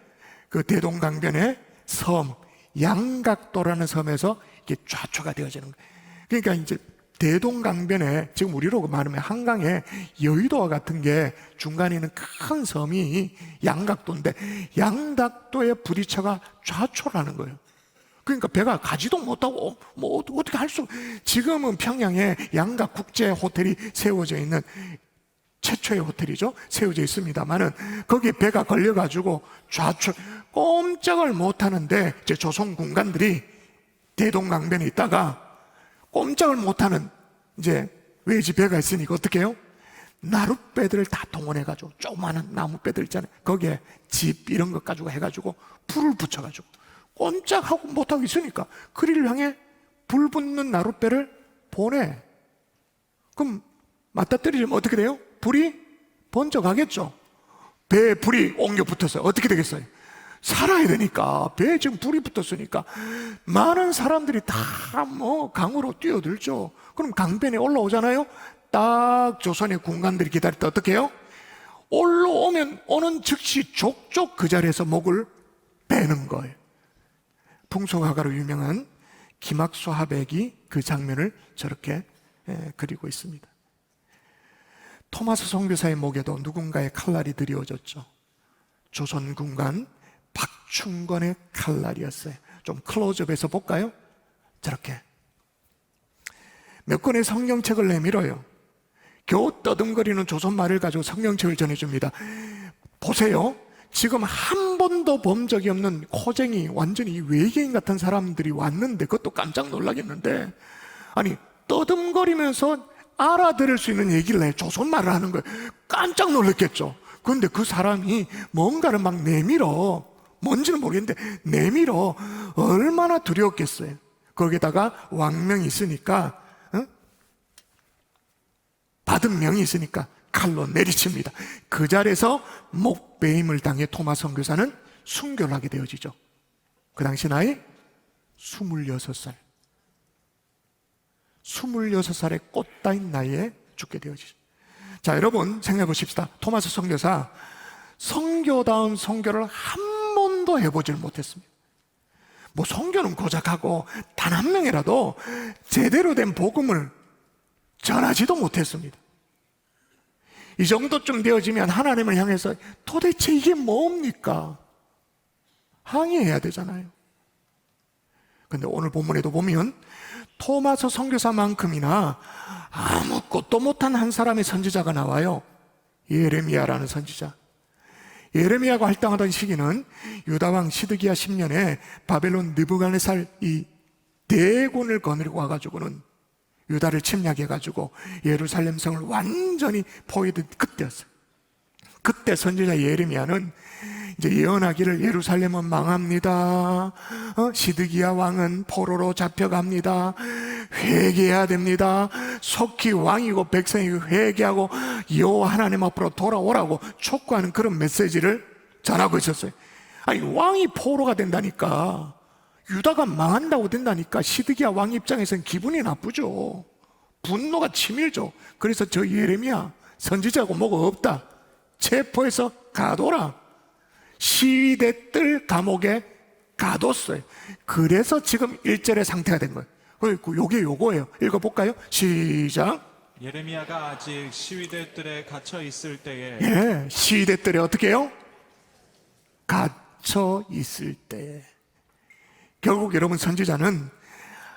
그 대동강변의 섬 양각도라는 섬에서 이게 좌초가 되어지는 거예요. 그러니까 이제 대동강변에, 지금 우리로 말하면 한강에 여의도와 같은 게 중간에 있는 큰 섬이 양각도인데, 양각도의 부딪혀가 좌초라는 거예요. 그러니까 배가 가지도 못하고 뭐 어떻게 할 수. 지금은 평양에 양각 국제 호텔이 세워져 있는 최초의 호텔이죠. 세워져 있습니다만은 거기에 배가 걸려가지고 좌초 꼼짝을 못하는데, 이제 조선 군관들이 대동강변에 있다가 꼼짝을 못하는 이제 외지 배가 있으니까 어떻게 해요? 나룻배들을 다 동원해가지고, 조그마한 나무배들 있잖아요, 거기에 집 이런 것 가지고 해가지고 불을 붙여가지고 꼼짝하고 못하고 있으니까 그리를 향해 불 붙는 나룻배를 보내. 그럼 맞닥뜨리면 어떻게 돼요? 불이 번져가겠죠. 배에 불이 옮겨 붙었어요. 어떻게 되겠어요? 살아야 되니까. 배에 지금 불이 붙었으니까 많은 사람들이 다 뭐 강으로 뛰어들죠. 그럼 강변에 올라오잖아요. 딱 조선의 군관들이 기다릴 때 어떻게 해요? 올라오면 오는 즉시 족족 그 자리에서 목을 베는 거예요. 풍속화가로 유명한 김학수 화백이 그 장면을 저렇게 그리고 있습니다. 토마스 선교사의 목에도 누군가의 칼날이 드리워졌죠. 조선 군관 박충건의 칼날이었어요. 좀 클로즈업해서 볼까요? 저렇게 몇 권의 성경책을 내밀어요. 겨우 떠듬거리는 조선말을 가지고 성경책을 전해줍니다. 보세요. 지금 한 번도 본 적이 없는 코쟁이, 완전히 외계인 같은 사람들이 왔는데, 그것도 깜짝 놀라겠는데, 아니 떠듬거리면서 알아들을 수 있는 얘기를 해. 조선말을 하는 거예요. 깜짝 놀랐겠죠. 그런데 그 사람이 뭔가를 막 내밀어. 뭔지는 모르겠는데 내밀어. 얼마나 두려웠겠어요. 거기다가 왕명이 있으니까, 받은 명이 있으니까 칼로 내리칩니다. 그 자리에서 목베임을 당해 토마스 선교사는 순교를 하게 되어지죠. 그 당시 나이 26살. 26살의 꽃다인 나이에 죽게 되어지죠. 자, 여러분 생각해 보십시다. 토마스 선교사, 선교다운 선교를 한 번도 해보질 못했습니다. 뭐 선교는 고작하고 단 한 명이라도 제대로 된 복음을 전하지도 못했습니다. 이 정도쯤 되어지면 하나님을 향해서 도대체 이게 뭡니까? 항의해야 되잖아요. 근데 오늘 본문에도 보면 토마스 선교사만큼이나 아무것도 못한 한 사람의 선지자가 나와요. 예레미야라는 선지자. 예레미야가 활동하던 시기는 유다왕 시드기야 10년에 바벨론 느부갓네살 이 대군을 거느리고 와가지고는 유다를 침략해가지고 예루살렘 성을 완전히 포위된 그때였어요. 그때 선지자 예레미야는 이제 예언하기를 예루살렘은 망합니다. 시드기야 왕은 포로로 잡혀갑니다. 회개해야 됩니다. 속히 왕이고 백성이 회개하고 여호와 하나님 앞으로 돌아오라고 촉구하는 그런 메시지를 전하고 있었어요. 아니 왕이 포로가 된다니까, 유다가 망한다고 된다니까 시드기야 왕 입장에서는 기분이 나쁘죠. 분노가 치밀죠. 그래서 저 예레미야 선지자고 뭐가 없다, 체포해서 가둬라. 시위대들 감옥에 가뒀어요. 그래서 지금 1절의 상태가 된 거예요. 요게 요거예요. 읽어볼까요? 시작. 예레미야가 아직 시위대들에 갇혀 있을 때에, 예, 시위대들에 어떻게 해요? 갇혀 있을 때에. 결국 여러분 선지자는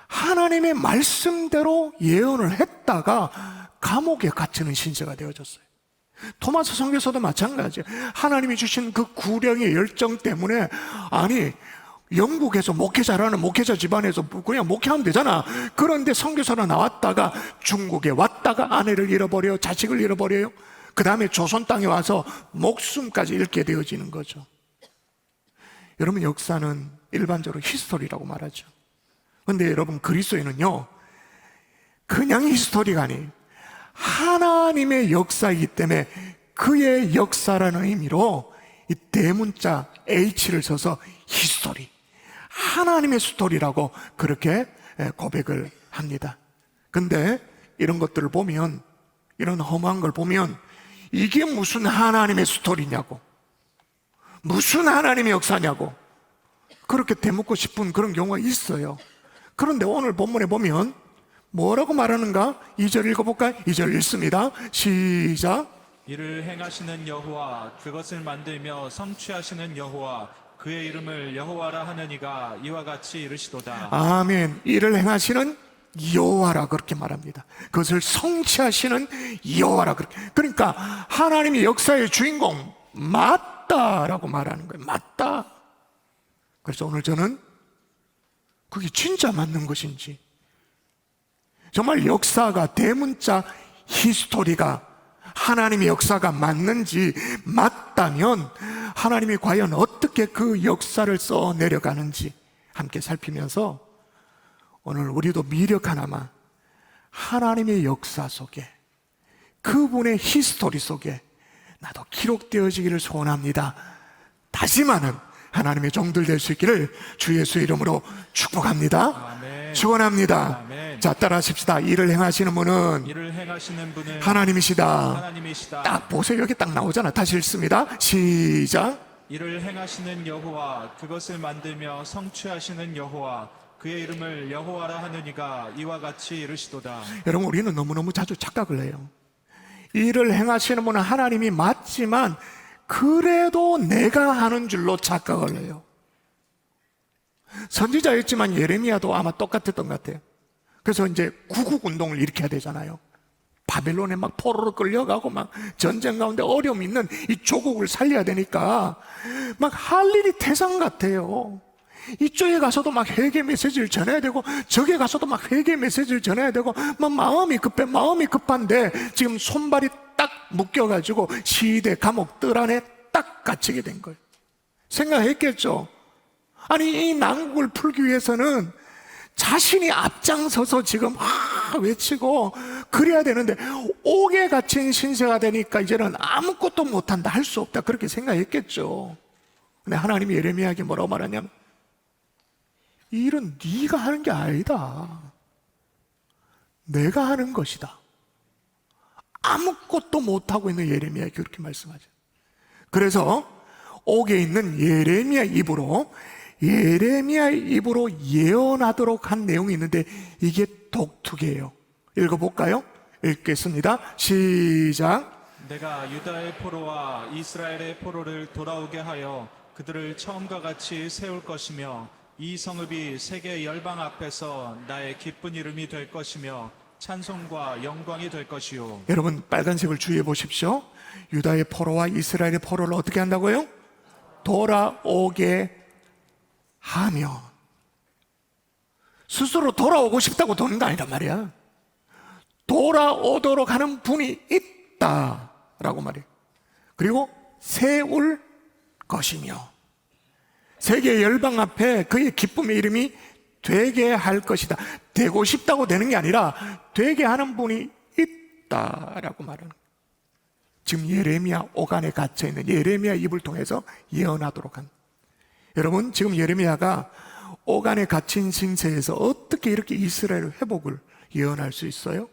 하나님의 말씀대로 예언을 했다가 감옥에 갇히는 신세가 되어졌어요. 토마스 선교사도 마찬가지예요. 하나님이 주신 그 구령의 열정 때문에, 아니 영국에서 목회자라는 목회자 집안에서 그냥 목회하면 되잖아. 그런데 선교사로 나왔다가 중국에 왔다가 아내를 잃어버려요. 자식을 잃어버려요. 그 다음에 조선 땅에 와서 목숨까지 잃게 되어지는 거죠. 여러분 역사는 일반적으로 히스토리라고 말하죠. 그런데 여러분 그리스도인은요, 그냥 히스토리가 아니에요. 하나님의 역사이기 때문에 그의 역사라는 의미로 이 대문자 H를 써서 히스토리, 하나님의 스토리라고 그렇게 고백을 합니다. 근데 이런 것들을 보면, 이런 험한 걸 보면 이게 무슨 하나님의 스토리냐고, 무슨 하나님의 역사냐고 그렇게 되묻고 싶은 그런 경우가 있어요. 그런데 오늘 본문에 보면 뭐라고 말하는가? 2절 읽어볼까요? 2절 읽습니다. 시작. 이를 행하시는 여호와 그것을 만들며 성취하시는 여호와 그의 이름을 여호와라 하는 이가 이와 같이 이르시도다. 아멘. 이를 행하시는 여호와라 그렇게 말합니다. 그것을 성취하시는 여호와라 그렇게. 그러니까 하나님이 역사의 주인공 맞다라고 말하는 거예요. 맞다. 그래서 오늘 저는 그게 진짜 맞는 것인지, 정말 역사가 대문자 히스토리가 하나님의 역사가 맞는지, 맞다면 하나님이 과연 어떻게 그 역사를 써 내려가는지 함께 살피면서 오늘 우리도 미력 하나만 하나님의 역사 속에, 그분의 히스토리 속에 나도 기록되어지기를 소원합니다. 다시마는 하나님의 종들 될 수 있기를 주 예수의 이름으로 축복합니다. 아멘. 축원합니다. 아멘. 자, 따라하십시다. 이를 행하시는 분은 이를 행하시는 분은 하나님이시다. 하나님이시다. 딱 보세요. 여기 딱 나오잖아. 다시 읽습니다. 시작. 이를 행하시는 여호와 그것을 만들며 성취하시는 여호와 그의 이름을 여호와라 하는 이가 이와 같이 이르시도다. 여러분, 우리는 너무너무 자주 착각을 해요. 일을 행하시는 분은 하나님이 맞지만 그래도 내가 하는 줄로 착각을 해요. 선지자였지만 예레미야도 아마 똑같았던 것 같아요. 그래서 이제 구국운동을 일으켜야 되잖아요. 바벨론에 막 포로로 끌려가고 막 전쟁 가운데 어려움 있는 이 조국을 살려야 되니까 막 할 일이 태산 같아요. 이쪽에 가서도 막 회개 메시지를 전해야 되고 저게 가서도 막 회개 메시지를 전해야 되고 막 마음이 급한데 지금 손발이 딱 묶여가지고 시대 감옥 뜰 안에 딱 갇히게 된 거예요. 생각했겠죠. 아니, 이 난국을 풀기 위해서는 자신이 앞장서서 지금 외치고 그래야 되는데 옥에 갇힌 신세가 되니까 이제는 아무것도 못한다, 할 수 없다, 그렇게 생각했겠죠. 근데 하나님이 예레미야에게 뭐라고 말하냐면 이 일은 네가 하는 게 아니다. 내가 하는 것이다. 아무것도 못하고 있는 예레미야에게 그렇게 말씀하죠. 그래서 옥에 있는 예레미야의 입으로 예언하도록 한 내용이 있는데 이게 독특해요. 읽어볼까요? 읽겠습니다. 시작. 내가 유다의 포로와 이스라엘의 포로를 돌아오게 하여 그들을 처음과 같이 세울 것이며 이 성읍이 세계 열방 앞에서 나의 기쁜 이름이 될 것이며 찬송과 영광이 될 것이요. 여러분, 빨간색을 주의해 보십시오. 유다의 포로와 이스라엘의 포로를 어떻게 한다고요? 돌아오게 하며. 스스로 돌아오고 싶다고 도는 거 아니란 말이야. 돌아오도록 하는 분이 있다라고 말이에요. 그리고 세울 것이며 세계 열방 앞에 그의 기쁨의 이름이 되게 할 것이다. 되고 싶다고 되는 게 아니라 되게 하는 분이 있다라고 말하는 거예요. 지금 예레미야 옥 안에 갇혀있는 예레미야 입을 통해서 예언하도록 한. 여러분, 지금 예레미야가 옥 안에 갇힌 신세에서 어떻게 이렇게 이스라엘 회복을 예언할 수 있어요?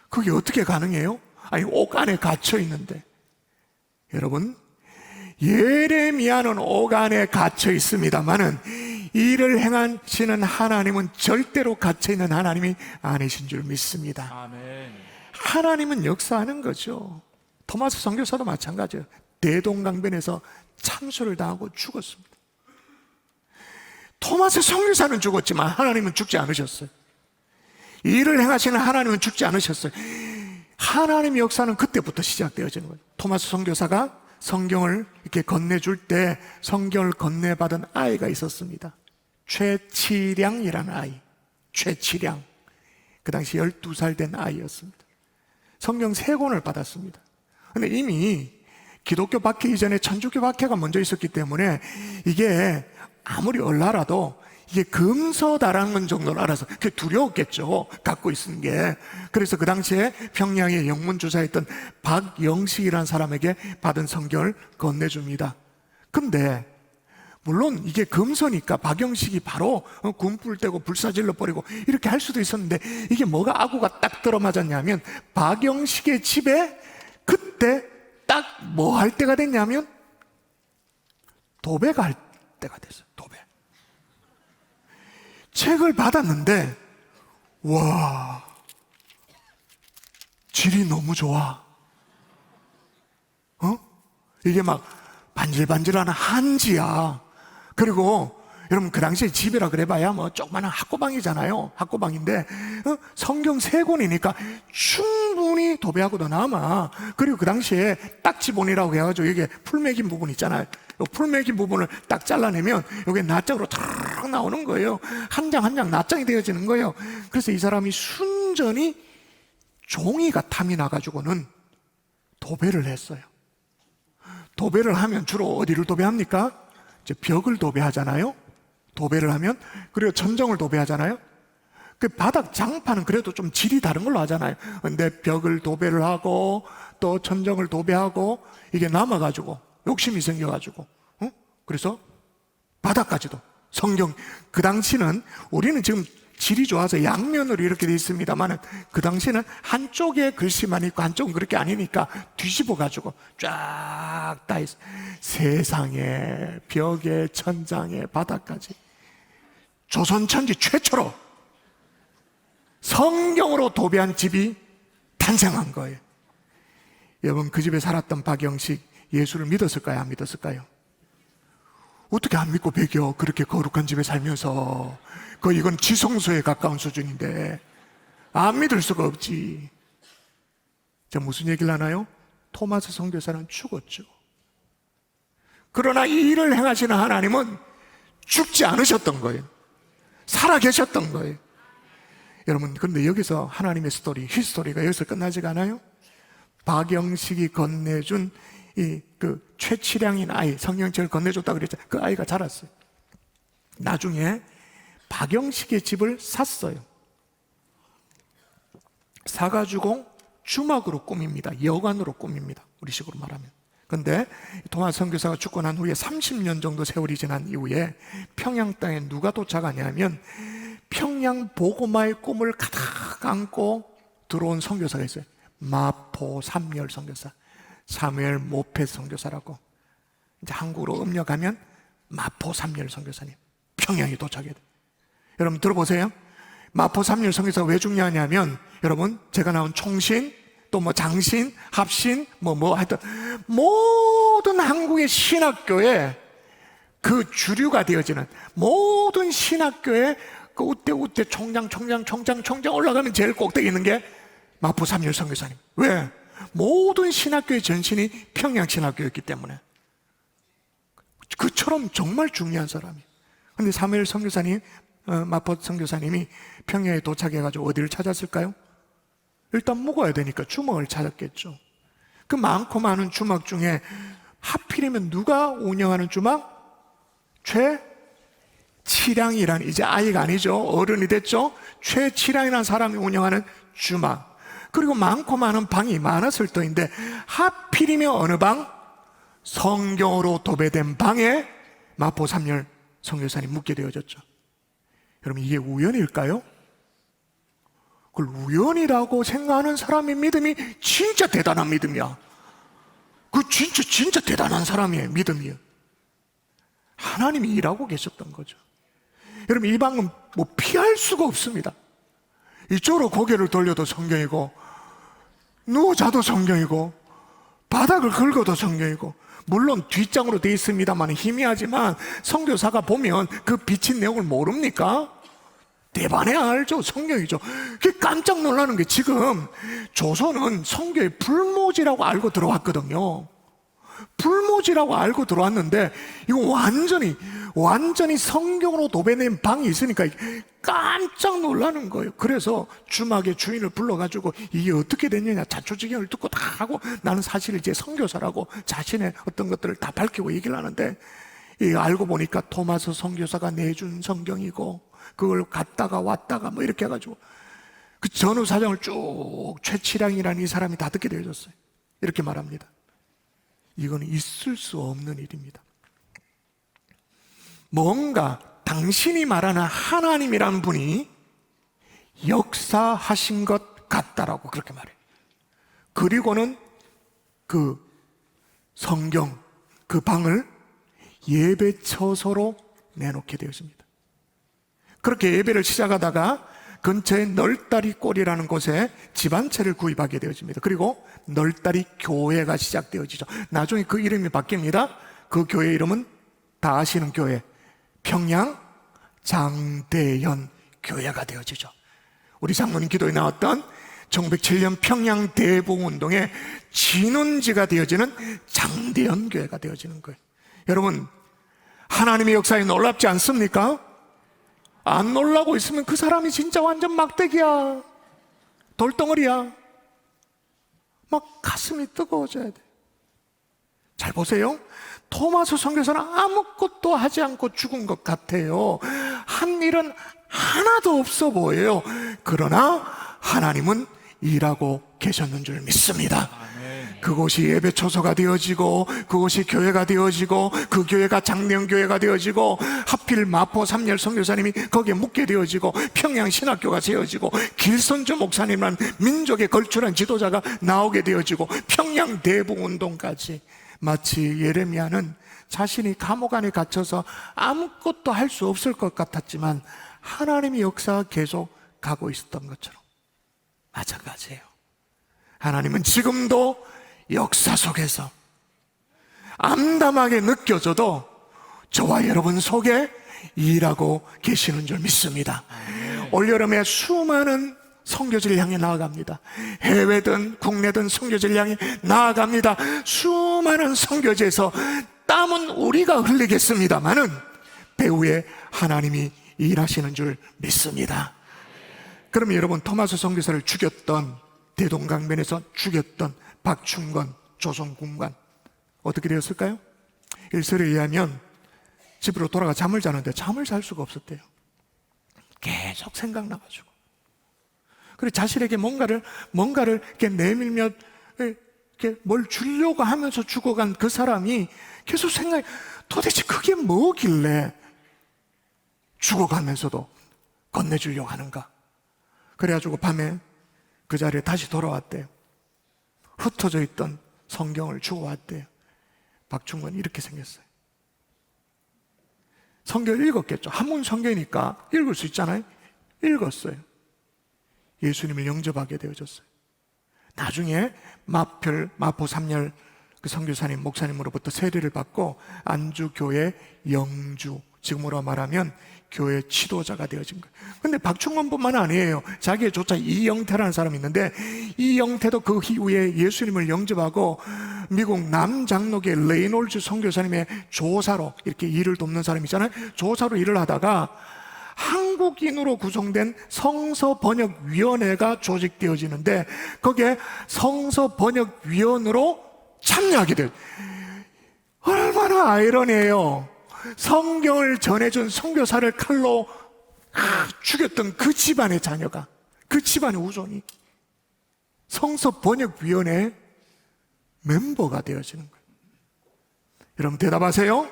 그게 어떻게 가능해요? 아니, 옥 안에 갇혀있는데. 여러분, 예레미야는 옥 안에 갇혀 있습니다만은 이를 행하시는 하나님은 절대로 갇혀 있는 하나님이 아니신 줄 믿습니다. 아멘. 하나님은 역사하는 거죠. 토마스 선교사도 마찬가지예요. 대동강변에서 참수를 당하고 죽었습니다. 토마스 선교사는 죽었지만 하나님은 죽지 않으셨어요. 이를 행하시는 하나님은 죽지 않으셨어요. 하나님의 역사는 그때부터 시작되어지는 거예요. 토마스 선교사가 성경을 이렇게 건네줄 때 성경을 건네받은 아이가 있었습니다. 최치량이라는 아이. 최치량. 그 당시 12살 된 아이였습니다. 성경 3권을 받았습니다. 근데 이미 기독교 박해 이전에 천주교 박해가 먼저 있었기 때문에 이게 아무리 얼라라도 이게 금서다라는 건 정도는 알아서 그게 두려웠겠죠. 갖고 있는 게. 그래서 그 당시에 평양에 영문주사했던 박영식이라는 사람에게 받은 성경을 건네줍니다. 근데 물론 이게 금서니까 박영식이 바로 군불 떼고 불사질러 버리고 이렇게 할 수도 있었는데 이게 뭐가 아구가 딱 들어맞았냐면 박영식의 집에 그때 딱 뭐 할 때가 됐냐면 도배가 할 때가 됐어요. 도배. 책을 받았는데 와, 질이 너무 좋아. 이게 막 반질반질한 한지야. 그리고 여러분 그 당시에 집이라 그래봐야 뭐 조그마한 학고방이잖아요. 학고방인데 성경 3권이니까 충분히 도배하고도 남아. 그리고 그 당시에 딱지본이라고 해가지고 이게 풀맥인 부분 있잖아요. 이 풀맥인 부분을 딱 잘라내면 이게 낱장으로 탁 나오는 거예요. 한 장 한 장 낱장이 되어지는 거예요. 그래서 이 사람이 순전히 종이가 탐이 나가지고는 도배를 했어요. 도배를 하면 주로 어디를 도배합니까? 이제 벽을 도배하잖아요. 도배를 하면, 그리고 천정을 도배하잖아요. 그 바닥 장판은 그래도 좀 질이 다른 걸로 하잖아요. 근데 벽을 도배를 하고 또 천정을 도배하고 이게 남아가지고 욕심이 생겨가지고 그래서 바닥까지도 성경, 그 당시는 우리는 지금 질이 좋아서 양면으로 이렇게 돼 있습니다만 그 당시에는 한쪽에 글씨만 있고 한쪽은 그렇게 아니니까 뒤집어 가지고 쫙 다 있어. 세상에, 벽에, 천장에, 바닥까지 조선 천지 최초로 성경으로 도배한 집이 탄생한 거예요. 여러분, 그 집에 살았던 박영식 예수를 믿었을까요? 안 믿었을까요? 어떻게 안 믿고 배겨? 그렇게 거룩한 집에 살면서. 이건 지성소에 가까운 수준인데 안 믿을 수가 없지. 자, 무슨 얘기를 하나요? 토마스 선교사는 죽었죠. 그러나 이 일을 행하시는 하나님은 죽지 않으셨던 거예요. 살아계셨던 거예요. 여러분, 그런데 여기서 하나님의 스토리, 히스토리가 여기서 끝나지가 않아요. 박영식이 건네준 그 최치량인 아이, 성경책을 건네줬다고 그랬잖아요. 그 아이가 자랐어요. 나중에 박영식의 집을 샀어요. 사가지고 주막으로 꾸밉니다. 여관으로 꾸밉니다. 우리식으로 말하면. 근데 토마스 선교사가 죽고 난 후에 30년 정도 세월이 지난 이후에 평양 땅에 누가 도착하냐면 평양 보고마의 꿈을 가득 안고 들어온 선교사가 있어요. 마포 삼열 선교사, 사무엘 모페 선교사라고. 이제 한국으로 음력하면 마포 삼열 선교사님, 평양에 도착해요. 여러분 들어보세요. 마포 삼열 선교사가 왜 중요하냐면, 여러분 제가 나온 총신, 또 뭐 장신, 합신, 하여튼 모든 한국의 신학교에 그 주류가 되어지는 모든 신학교에 그 우때 총장 올라가면 제일 꼭대기 있는 게 마포 삼열 선교사님. 왜? 모든 신학교의 전신이 평양 신학교였기 때문에. 그처럼 정말 중요한 사람이에요. 근데 사무엘 선교사님, 마포 선교사님이 평양에 도착해가지고 어디를 찾았을까요? 일단 묵어야 되니까 주막을 찾았겠죠. 그 많고 많은 주막 중에 하필이면 누가 운영하는 주막? 최치량이라는, 이제 아이가 아니죠, 어른이 됐죠. 최치량이라는 사람이 운영하는 주막. 그리고 많고 많은 방이 많았을 터인데 하필이면 어느 방? 성경으로 도배된 방에 마포 삼열 선교사님 묵게 되어졌죠. 여러분, 이게 우연일까요? 그걸 우연이라고 생각하는 사람의 믿음이 진짜 대단한 믿음이야. 그 진짜 대단한 사람의 믿음이에요. 하나님이 일하고 계셨던 거죠. 여러분, 이 방은 뭐 피할 수가 없습니다. 이쪽으로 고개를 돌려도 성경이고, 누워 자도 성경이고, 바닥을 긁어도 성경이고, 물론 뒷장으로 되어 있습니다만 희미하지만 선교사가 보면 그 비친 내용을 모릅니까? 대반에 알죠. 성경이죠. 그게 깜짝 놀라는 게, 지금 조선은 성경의 불모지라고 알고 들어왔거든요. 불모지라고 알고 들어왔는데 이거 완전히 성경으로 도배된 방이 있으니까 깜짝 놀라는 거예요. 그래서 주막의 주인을 불러가지고 이게 어떻게 됐느냐 자초지경을 듣고 다 하고, 나는 사실 이제 선교사라고 자신의 어떤 것들을 다 밝히고 얘기를 하는데, 알고 보니까 토마스 선교사가 내준 성경이고, 그걸 갔다가 왔다가 뭐 이렇게 해가지고 그 전후 사정을 쭉 최치량이라는 이 사람이 다 듣게 되어졌어요. 이렇게 말합니다. 이거는 있을 수 없는 일입니다. 뭔가 당신이 말하는 하나님이라는 분이 역사하신 것 같다라고 그렇게 말해요. 그리고는 그 성경, 그 방을 예배 처소로 내놓게 되었습니다. 그렇게 예배를 시작하다가 근처에 널다리 꼴이라는 곳에 집 한 채를 구입하게 되어집니다. 그리고 널다리 교회가 시작되어지죠. 나중에 그 이름이 바뀝니다. 그 교회 이름은 다 아시는 교회, 평양 장대현 교회가 되어지죠. 우리 장로님 기도에 나왔던 1907년 평양 대복운동의 진원지가 되어지는 장대현 교회가 되어지는 거예요. 여러분, 하나님의 역사에 놀랍지 않습니까? 안 놀라고 있으면 그 사람이 진짜 완전 막대기야, 돌덩어리야. 막 가슴이 뜨거워져야 돼. 잘 보세요. 토마스 선교사는 아무것도 하지 않고 죽은 것 같아요. 한 일은 하나도 없어 보여요. 그러나 하나님은 일하고 계셨는 줄 믿습니다. 그곳이 예배 초소가 되어지고, 그곳이 교회가 되어지고, 그 교회가 장대현 교회가 되어지고, 하필 마포 삼열 선교사님이 거기에 묵게 되어지고, 평양 신학교가 세워지고, 길선주 목사님이라는 민족의 걸출한 지도자가 나오게 되어지고, 평양 대복운동까지. 마치 예레미야는 자신이 감옥 안에 갇혀서 아무것도 할 수 없을 것 같았지만 하나님의 역사가 계속 가고 있었던 것처럼 마찬가지예요. 하나님은 지금도 역사 속에서 암담하게 느껴져도 저와 여러분 속에 일하고 계시는 줄 믿습니다. 올여름에 수많은 선교지를 향해 나아갑니다. 해외든 국내든 선교지를 향해 나아갑니다. 수많은 선교지에서 땀은 우리가 흘리겠습니다마는 배후에 하나님이 일하시는 줄 믿습니다. 그러면 여러분, 토마스 선교사를 죽였던, 대동강변에서 죽였던 박충건 조선군관 어떻게 되었을까요? 일설에 의하면 집으로 돌아가 잠을 자는데 잠을 잘 수가 없었대요. 계속 생각나가지고. 그리고 자신에게 뭔가를 이렇게 내밀며 이렇게 뭘 주려고 하면서 죽어간 그 사람이 계속 생각해, 도대체 그게 뭐길래 죽어가면서도 건네주려고 하는가. 그래가지고 밤에 그 자리에 다시 돌아왔대요. 흩어져 있던 성경을 주워왔대요. 박충건이 이렇게 생겼어요. 성경을 읽었겠죠. 한문 성경이니까 읽을 수 있잖아요. 읽었어요. 예수님을 영접하게 되어졌어요. 나중에 마포 삼열 그 선교사님 목사님으로부터 세례를 받고 안주교회 영주, 지금으로 말하면 교회 지도자가 되어진 거예요. 근데 박충건뿐만 아니에요. 자기의 조차 이영태라는 사람이 있는데, 이영태도 그 이후에 예수님을 영접하고 미국 남장로계 레이놀즈 선교사님의 조사로 이렇게 일을 돕는 사람이잖아요. 조사로 일을 하다가 한국인으로 구성된 성서번역위원회가 조직되어지는데 거기에 성서번역위원으로 참여하게 돼요. 얼마나 아이러니해요. 성경을 전해준 선교사를 칼로 죽였던 그 집안의 자녀가, 그 집안의 후손이 성서번역위원회 멤버가 되어지는 거예요. 여러분 대답하세요.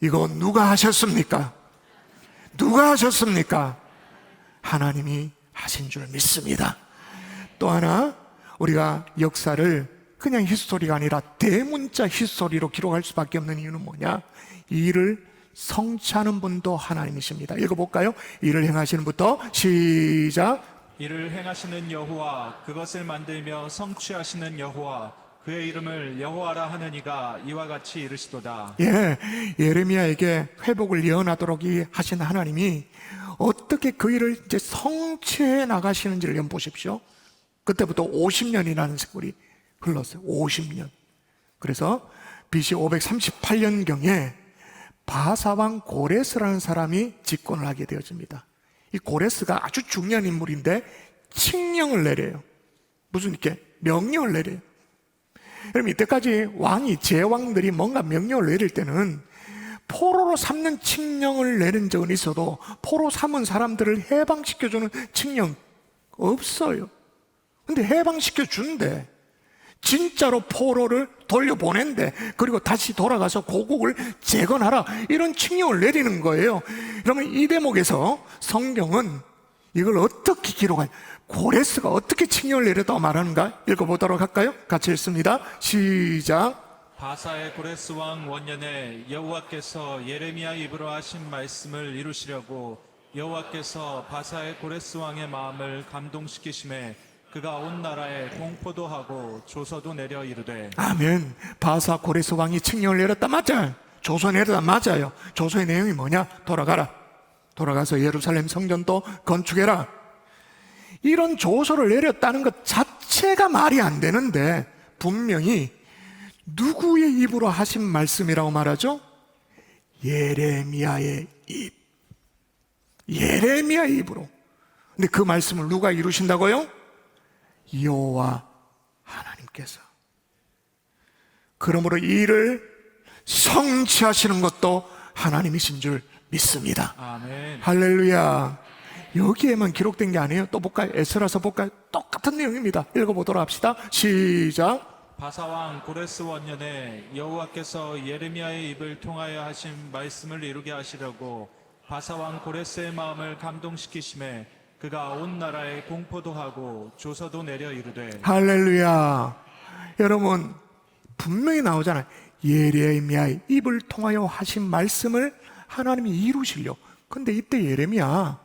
이거 누가 하셨습니까? 누가 하셨습니까? 하나님이 하신 줄 믿습니다. 또 하나, 우리가 역사를 그냥 히스토리가 아니라 대문자 히스토리로 기록할 수밖에 없는 이유는 뭐냐? 이 일을 성취하는 분도 하나님이십니다. 읽어볼까요? 이를 행하시는 분부터 시작. 이를 행하시는 여호와, 그것을 만들며 성취하시는 여호와, 그의 이름을 여호와라 하는 이가 이와 같이 이르시도다. 예, 예레미야에게 회복을 예언하도록 하신 하나님이 어떻게 그 일을 이제 성취해 나가시는지를 연 보십시오. 그때부터 50년이라는 세월이 흘렀어요. 50년. 그래서 BC 538년경에 바사왕 고레스라는 사람이 집권을 하게 되어집니다. 이 고레스가 아주 중요한 인물인데 칙령을 내려요. 무슨 이렇게 명령을 내려요. 여러분, 이때까지 왕이, 제왕들이 뭔가 명령을 내릴 때는 포로로 삼는 칙령을 내린 적은 있어도 포로 삼은 사람들을 해방시켜주는 칙령 없어요. 근데 해방시켜 준대. 진짜로 포로를 돌려보낸대. 그리고 다시 돌아가서 고국을 재건하라, 이런 칙령을 내리는 거예요. 그러면 이 대목에서 성경은 이걸 어떻게 기록하냐, 고레스가 어떻게 칙령을 내렸다고 말하는가 읽어보도록 할까요? 같이 읽습니다. 시작. 바사의 고레스 왕 원년에 여호와께서 예레미야 입으로 하신 말씀을 이루시려고 여호와께서 바사의 고레스 왕의 마음을 감동시키심에 그가 온 나라에 공포도 하고 조서도 내려 이르되. 아멘. 바사 고레스 왕이 칙령을 내렸다, 맞아요. 조서 내렸다, 맞아요. 조서의 내용이 뭐냐? 돌아가서 예루살렘 성전도 건축해라. 이런 조서를 내렸다는 것 자체가 말이 안 되는데 분명히 누구의 입으로 하신 말씀이라고 말하죠? 예레미야의 입. 예레미야의 입으로. 근데 그 말씀을 누가 이루신다고요? 여호와 하나님께서. 그러므로 이 일을 성취하시는 것도 하나님이신 줄 믿습니다. 아멘. 할렐루야. 여기에만 기록된 게 아니에요. 또 볼까요? 에스라서 볼까요? 똑같은 내용입니다. 읽어보도록 합시다. 시작. 바사왕 고레스 원년에 여호와께서 예레미야의 입을 통하여 하신 말씀을 이루게 하시려고 바사왕 고레스의 마음을 감동시키심에 그가 온 나라에 공포도 하고 조서도 내려 이르되. 할렐루야. 여러분 분명히 나오잖아요. 예레미야의 입을 통하여 하신 말씀을 하나님이 이루시려. 근데 이때 예레미야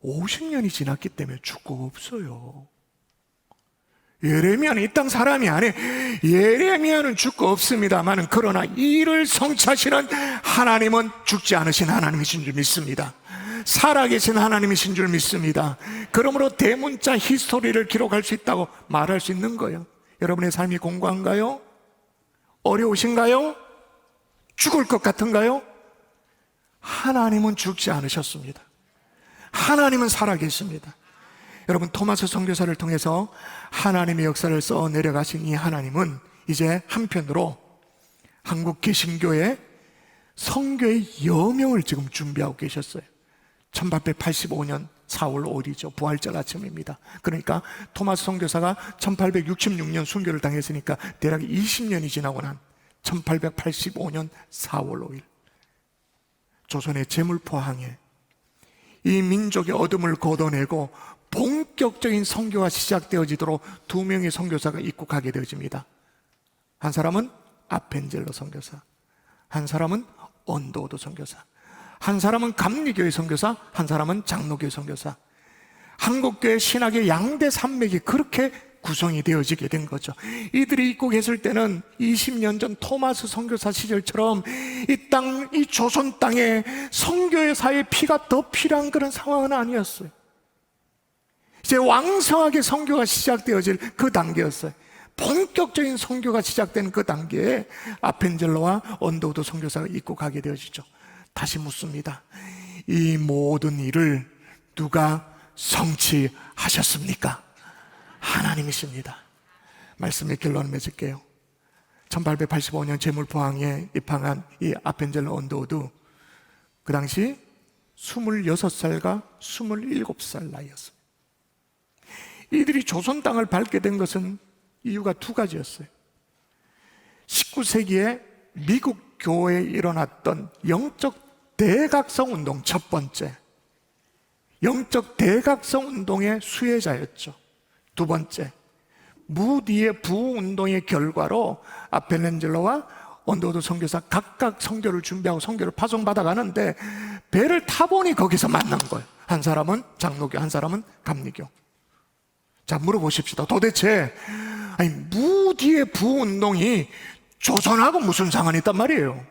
50년이 지났기 때문에 죽고 없어요. 예레미야는 이 땅 사람이 아니에요. 예레미야는 죽고 없습니다만 그러나 이를 성취하시는 하나님은 죽지 않으신 하나님이신 줄 믿습니다. 살아계신 하나님이신 줄 믿습니다. 그러므로 대문자 히스토리를 기록할 수 있다고 말할 수 있는 거예요. 여러분의 삶이 공고한가요? 어려우신가요? 죽을 것 같은가요? 하나님은 죽지 않으셨습니다. 하나님은 살아계십니다. 여러분 토마스 선교사를 통해서 하나님의 역사를 써 내려가신 이 하나님은 이제 한편으로 한국 개신교의 선교의 여명을 지금 준비하고 계셨어요. 1885년 4월 5일이죠. 부활절 아침입니다. 그러니까 토마스 선교사가 1866년 순교를 당했으니까 대략 20년이 지나고 난 1885년 4월 5일 조선의 제물포항에 이 민족의 어둠을 걷어내고 본격적인 선교가 시작되어지도록 2명의 선교사가 입국하게 되어집니다. 한 사람은 아펜젤로 선교사, 한 사람은 언더우드 선교사, 한 사람은 감리교회 선교사, 한 사람은 장로교회 선교사. 한국교회 신학의 양대 산맥이 그렇게 구성이 되어지게 된 거죠. 이들이 입국했을 때는 20년 전 토마스 선교사 시절처럼 이 조선 땅에 선교의 사회에 피가 더 필요한 그런 상황은 아니었어요. 이제 왕성하게 선교가 시작되어질 그 단계였어요. 본격적인 선교가 시작된 그 단계에 아펜젤로와 언더우드 선교사가 입국하게 되어지죠. 다시 묻습니다. 이 모든 일을 누가 성취하셨습니까? 하나님이십니다. 말씀의 결론을 맺을게요. 1885년 제물포항에 입항한 이 아펜젤로 언더우드, 그 당시 26살과 27살 나이였습니다. 이들이 조선 땅을 밟게 된 것은 이유가 두 가지였어요. 19세기에 미국 교회에 일어났던 영적 대각성 운동, 첫 번째 영적 대각성 운동의 수혜자였죠. 두 번째, 무디의 부흥운동의 결과로 아펜젤로와 언더우드 선교사 각각 선교를 준비하고 선교를 파송받아 가는데 배를 타보니 거기서 만난 거예요. 한 사람은 장로교, 한 사람은 감리교. 자, 물어보십시다. 도대체 무디의 부흥운동이 조선하고 무슨 상관이 있단 말이에요?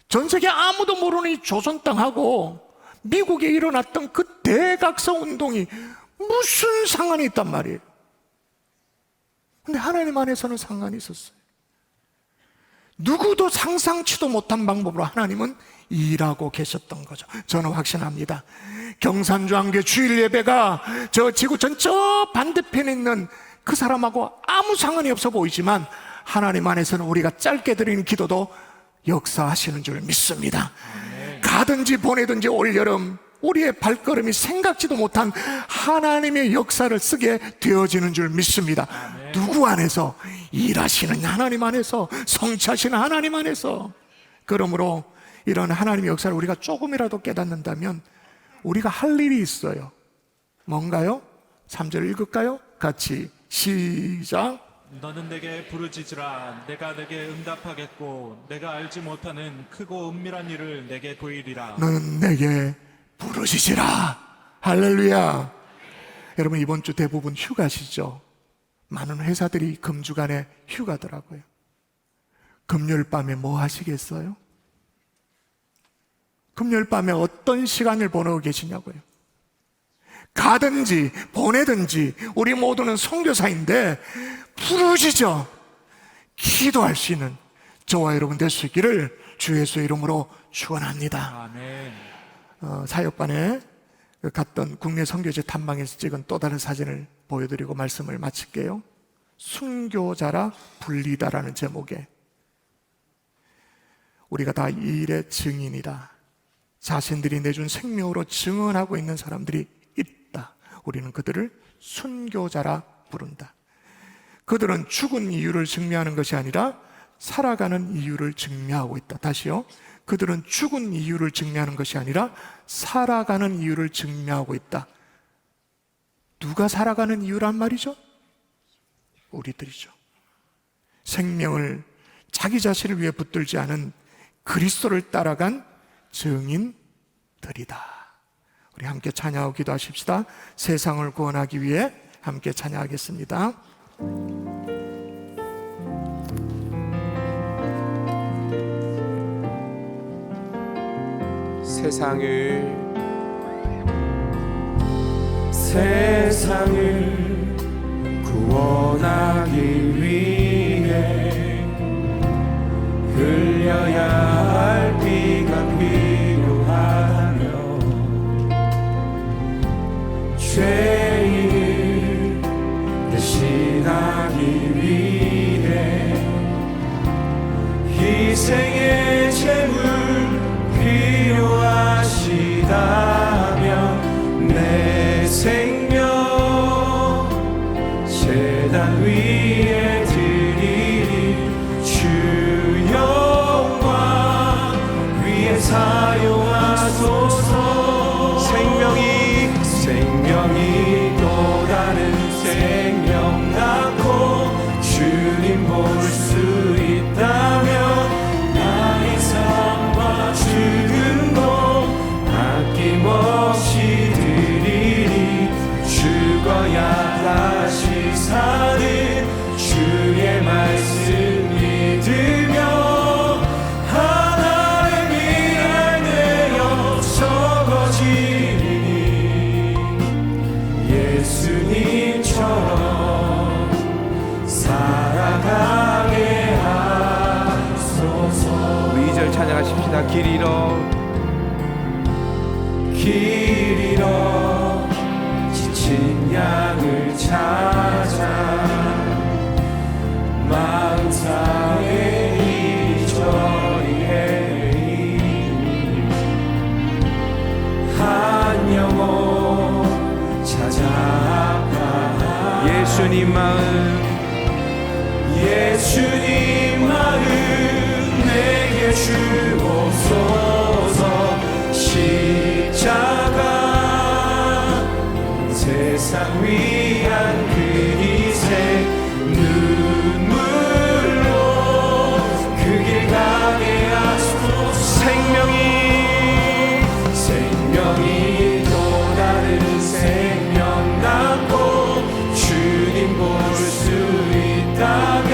전 세계 아무도 모르는 이 조선 땅하고 미국에 일어났던 그 대각성 운동이 무슨 상관이 있단 말이에요? 근데 하나님 안에서는 상관이 있었어요. 누구도 상상치도 못한 방법으로 하나님은 일하고 계셨던 거죠. 저는 확신합니다. 경산주안교 주일 예배가 저 지구촌 저 반대편에 있는 그 사람하고 아무 상관이 없어 보이지만 하나님 안에서는 우리가 짧게 드리는 기도도 역사하시는 줄 믿습니다. 가든지 보내든지 올여름 우리의 발걸음이 생각지도 못한 하나님의 역사를 쓰게 되어지는 줄 믿습니다. 누구 안에서? 일하시는 하나님 안에서, 성취하시는 하나님 안에서. 그러므로 이런 하나님의 역사를 우리가 조금이라도 깨닫는다면 우리가 할 일이 있어요. 뭔가요? 3절 읽을까요? 같이 시작. 너는 내게 부르짖으라. 내가 내게 응답하겠고 내가 알지 못하는 크고 은밀한 일을 내게 보이리라. 너는 내게 부르짖으라. 할렐루야. 여러분, 이번 주 대부분 휴가시죠? 많은 회사들이 금주간에 휴가더라고요. 금요일 밤에 뭐 하시겠어요? 금요일 밤에 어떤 시간을 보내고 계시냐고요? 가든지 보내든지 우리 모두는 선교사인데 부르짖어 기도할 수 있는 저와 여러분 될 수 있기를 주 예수의 이름으로 축원합니다. 아멘. 사역반에 갔던 국내 선교지 탐방에서 찍은 또 다른 사진을 보여드리고 말씀을 마칠게요. 순교자라 불리다라는 제목에 우리가 다 이 일의 증인이다. 자신들이 내준 생명으로 증언하고 있는 사람들이 있다. 우리는 그들을 순교자라 부른다. 그들은 죽은 이유를 증명하는 것이 아니라 살아가는 이유를 증명하고 있다. 다시요. 그들은 죽은 이유를 증명하는 것이 아니라 살아가는 이유를 증명하고 있다. 누가 살아가는 이유란 말이죠? 우리들이죠. 생명을 자기 자신을 위해 붙들지 않은 그리스도를 따라간 증인들이다. 우리 함께 찬양하고 기도하십시다. 세상을 구원하기 위해 함께 찬양하겠습니다. 세상을 구원하기 위해 흘려야 할 피가 필요하며 죄인을 대신하기 위해 희생의 제물 필요하시다면 내 생명 제단 위에 드리리. 주 영광 위에 사용하소서. 생명이 또 다른 생명 낳고 주님 볼 수 있다면 나의 삶과 죽음도 아낌없이 드리리. 죽어야 다시 사는 주의 말씀 믿으며 하나의 미랄 되어 적어지리니 예수님처럼 살아가게 하소서. 2절 찬양하십시다. 길 잃어 지친 양을 찾아 마음 상해 이리저리 헤매이니 한 영혼 찾아가 예수님 마음 내게 주옵소서. 십자가 세상 위한 그 희생 눈물로 그 길 가게 하소서. 생명이 또 다른 생명 낳고 주님 볼 수 있다면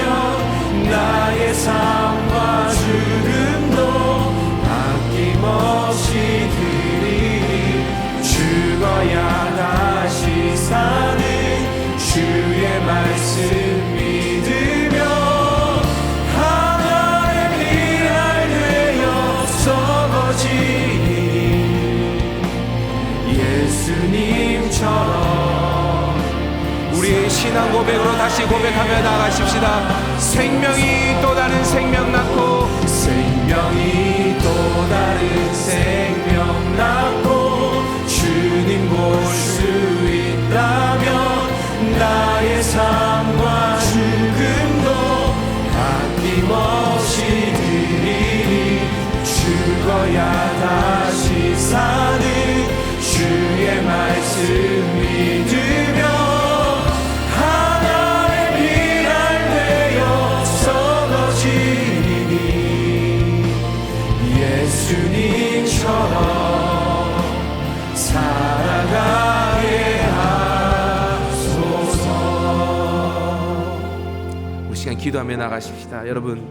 나의 삶과 죽음도 아낌없이 드리리. 죽어야 다시 사는 주의 말씀 믿으며 하나의 미랄 되어 썩어지니 예수님처럼. 우리의 신앙 고백으로 다시 고백하며 나가십시다. 생명이 또 다른 생명 낳고 생명이 또 다른 생명 낳고 주님 볼 수 있다면 나의 삶과 죽음도 아낌없이 드리리. 죽어야 다시 사는 주의 말씀 믿으며 하나의 미랄 기도하며 나가십시다. 여러분,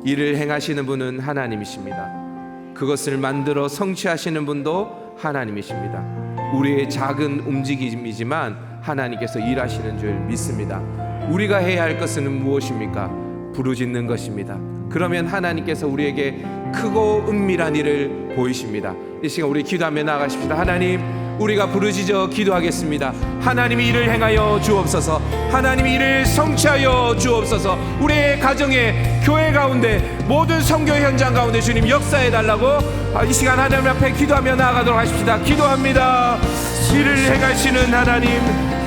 이를 행하시는 분은 하나님이십니다. 그것을 만들어 성취하시는 분도 하나님이십니다. 우리의 작은 움직임이지만 하나님께서 일하시는 줄 믿습니다. 우리가 해야 할 것은 무엇입니까? 부르짖는 것입니다. 그러면 하나님께서 우리에게 크고 은밀한 일을 보이십니다. 이 시간 우리 기도하며 나아가십시다. 하나님, 우리가 부르짖어 기도하겠습니다. 하나님이 이를 행하여 주옵소서. 하나님이 이를 성취하여 주옵소서. 우리의 가정에, 교회 가운데, 모든 선교 현장 가운데 주님 역사해 달라고 이 시간 하나님 앞에 기도하며 나아가도록 하십시다. 기도합니다. 이를 행하시는 하나님,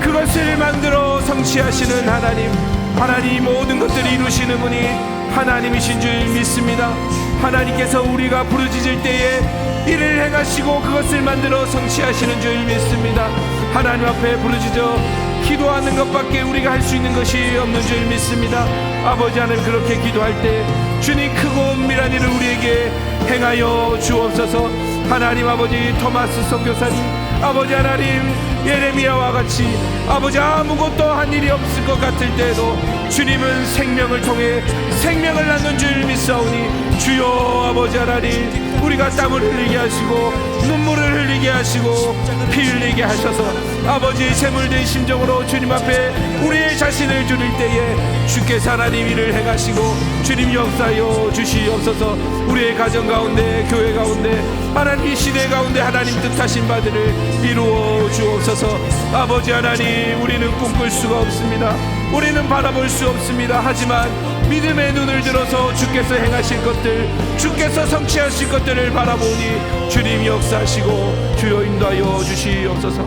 그것을 만들어 성취하시는 하나님, 하나님 모든 것들을 이루시는 분이 하나님이신 줄 믿습니다. 하나님께서 우리가 부르짖을 때에 이를 행하시고 그것을 만들어 성취하시는 줄 믿습니다. 하나님 앞에 부르짖어 기도하는 것밖에 우리가 할 수 있는 것이 없는 줄 믿습니다. 아버지 하나님, 그렇게 기도할 때 주님 크고 은밀한 일을 우리에게 행하여 주옵소서. 하나님 아버지, 토마스 선교사님, 아버지 하나님, 예레미야와 같이 아버지 아무것도 한 일이 없을 것 같을 때에도 주님은 생명을 통해 생명을 낳는 줄 믿사오니 주여 아버지 하나님, 우리가 땀을 흘리게 하시고 눈물을 흘리게 하시고 피 흘리게 하셔서 아버지 재물된 심정으로 주님 앞에 우리의 자신을 드릴 때에 주께서 하나님 일을 행하시고 주님 역사여 주시옵소서. 우리의 가정 가운데, 교회 가운데, 하나님 이 시대 가운데 하나님 뜻하신 바들을 이루어 주옵소서. 아버지 하나님, 우리는 꿈꿀 수가 없습니다. 우리는 바라볼 수 없습니다. 하지만 믿음의 눈을 들어서 주께서 행하실 것들, 주께서 성취하실 것들을 바라보니 주님 역사하시고 주여 인도하여 주시옵소서.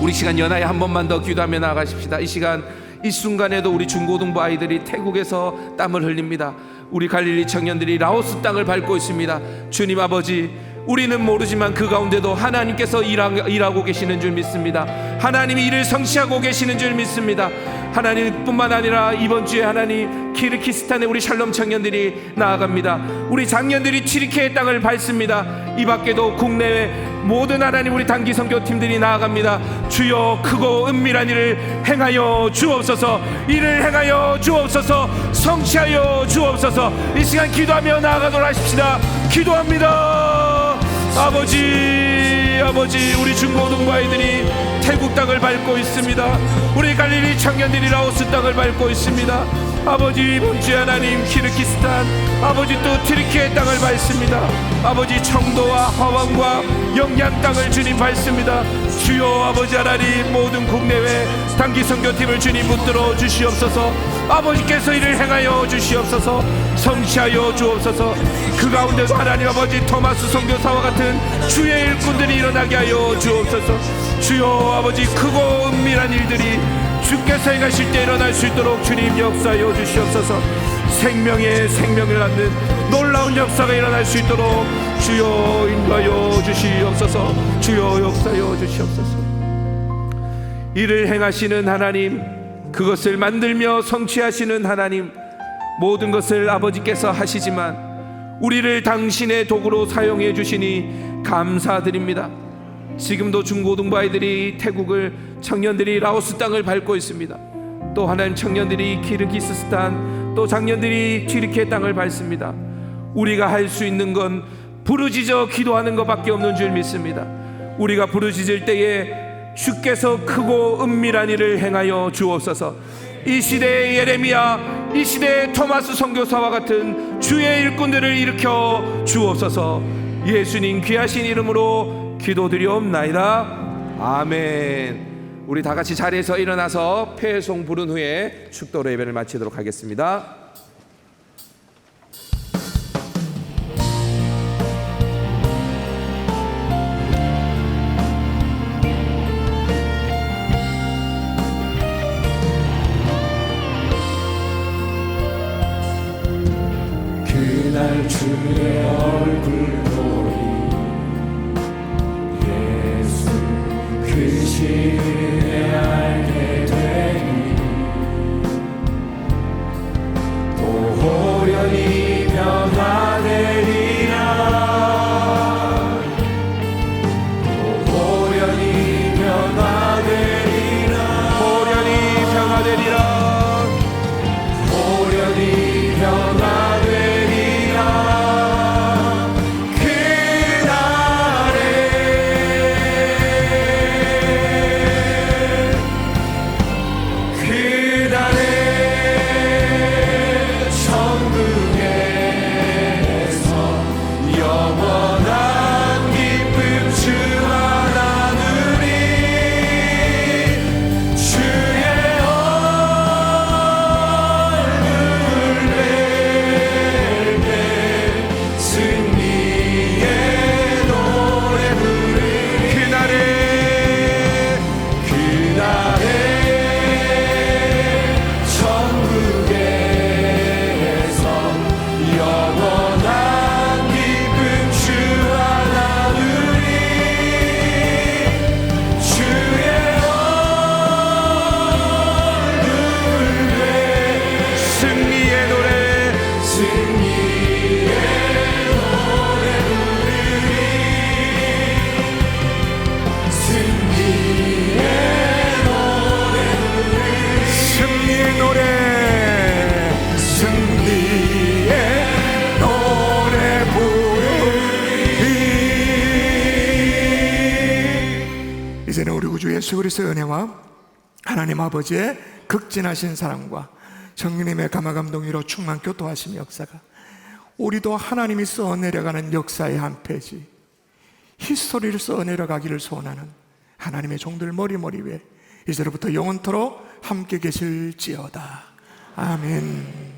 우리 시간 연하에 한 번만 더 기도하며 나아가십시다. 이 시간 이 순간에도 우리 중고등부 아이들이 태국에서 땀을 흘립니다. 우리 갈릴리 청년들이 라오스 땅을 밟고 있습니다. 주님 아버지, 우리는 모르지만 그 가운데도 하나님께서 일하고 계시는 줄 믿습니다. 하나님이 일을 성취하고 계시는 줄 믿습니다. 하나님뿐만 아니라 이번 주에 하나님 키르기스탄의 우리 샬롬 청년들이 나아갑니다. 우리 장년들이 튀르키의 땅을 밟습니다. 이 밖에도 국내외 모든 하나님 우리 단기 선교팀들이 나아갑니다. 주여 크고 은밀한 일을 행하여 주옵소서. 일을 행하여 주옵소서. 성취하여 주옵소서. 이 시간 기도하며 나아가도록 하십시다. 기도합니다. 아버지, 우리 중고등부 아이들이 태국 땅을 밟고 있습니다. 우리 갈릴리 청년들이 라오스 땅을 밟고 있습니다. 아버지, 이번 주에 하나님 키르기스탄, 아버지 또 튀르키예 땅을 밟습니다. 아버지 청도와 화왕과 영양 땅을 주님 밟습니다. 주여 아버지 하나님, 모든 국내외 단기 선교팀을 주님 붙들어 주시옵소서. 아버지께서 이를 행하여 주시옵소서. 성취하여 주옵소서. 그 가운데서 하나님 아버지 토마스 선교사와 같은 주의 일꾼들이 일어나게 하여 주옵소서. 주여 아버지, 크고 은밀한 일들이 주께서 행하실 때 일어날 수 있도록 주님 역사하여 주시옵소서. 생명의 생명을 낳는 놀라운 역사가 일어날 수 있도록 주여 인도하여 주시옵소서. 주여 역사하여 주시옵소서. 이를 행하시는 하나님, 그것을 만들며 성취하시는 하나님, 모든 것을 아버지께서 하시지만 우리를 당신의 도구로 사용해 주시니 감사드립니다. 지금도 중고등부 아이들이 태국을, 청년들이 라오스 땅을 밟고 있습니다. 또 하나님 청년들이 키르기스스탄, 또 장년들이 튀르키예 땅을 밟습니다. 우리가 할 수 있는 건 부르짖어 기도하는 것밖에 없는 줄 믿습니다. 우리가 부르짖을 때에 주께서 크고 은밀한 일을 행하여 주옵소서. 이 시대의 예레미야, 이 시대의 토마스 선교사와 같은 주의 일꾼들을 일으켜 주옵소서. 예수님 귀하신 이름으로 기도드리옵나이다. 아멘. 우리 다 같이 자리에서 일어나서 폐송 부른 후에 축도로 예배를 마치도록 하겠습니다. 그날 주의 얼굴 보니 예수 그 시에 알게 되니 또 호련히 변화되리라. 또 호련히 변화되리라. 호련히 변화되리라. 구주 예수 그리스도의 은혜와 하나님 아버지의 극진하신 사랑과 성령님의 감화감동으로 충만 교통하심 역사가 우리도 하나님이 써내려가는 역사의 한 페이지, 히스토리를 써내려가기를 소원하는 하나님의 종들 머리 위에 이제로부터 영원토록 함께 계실지어다. 아멘.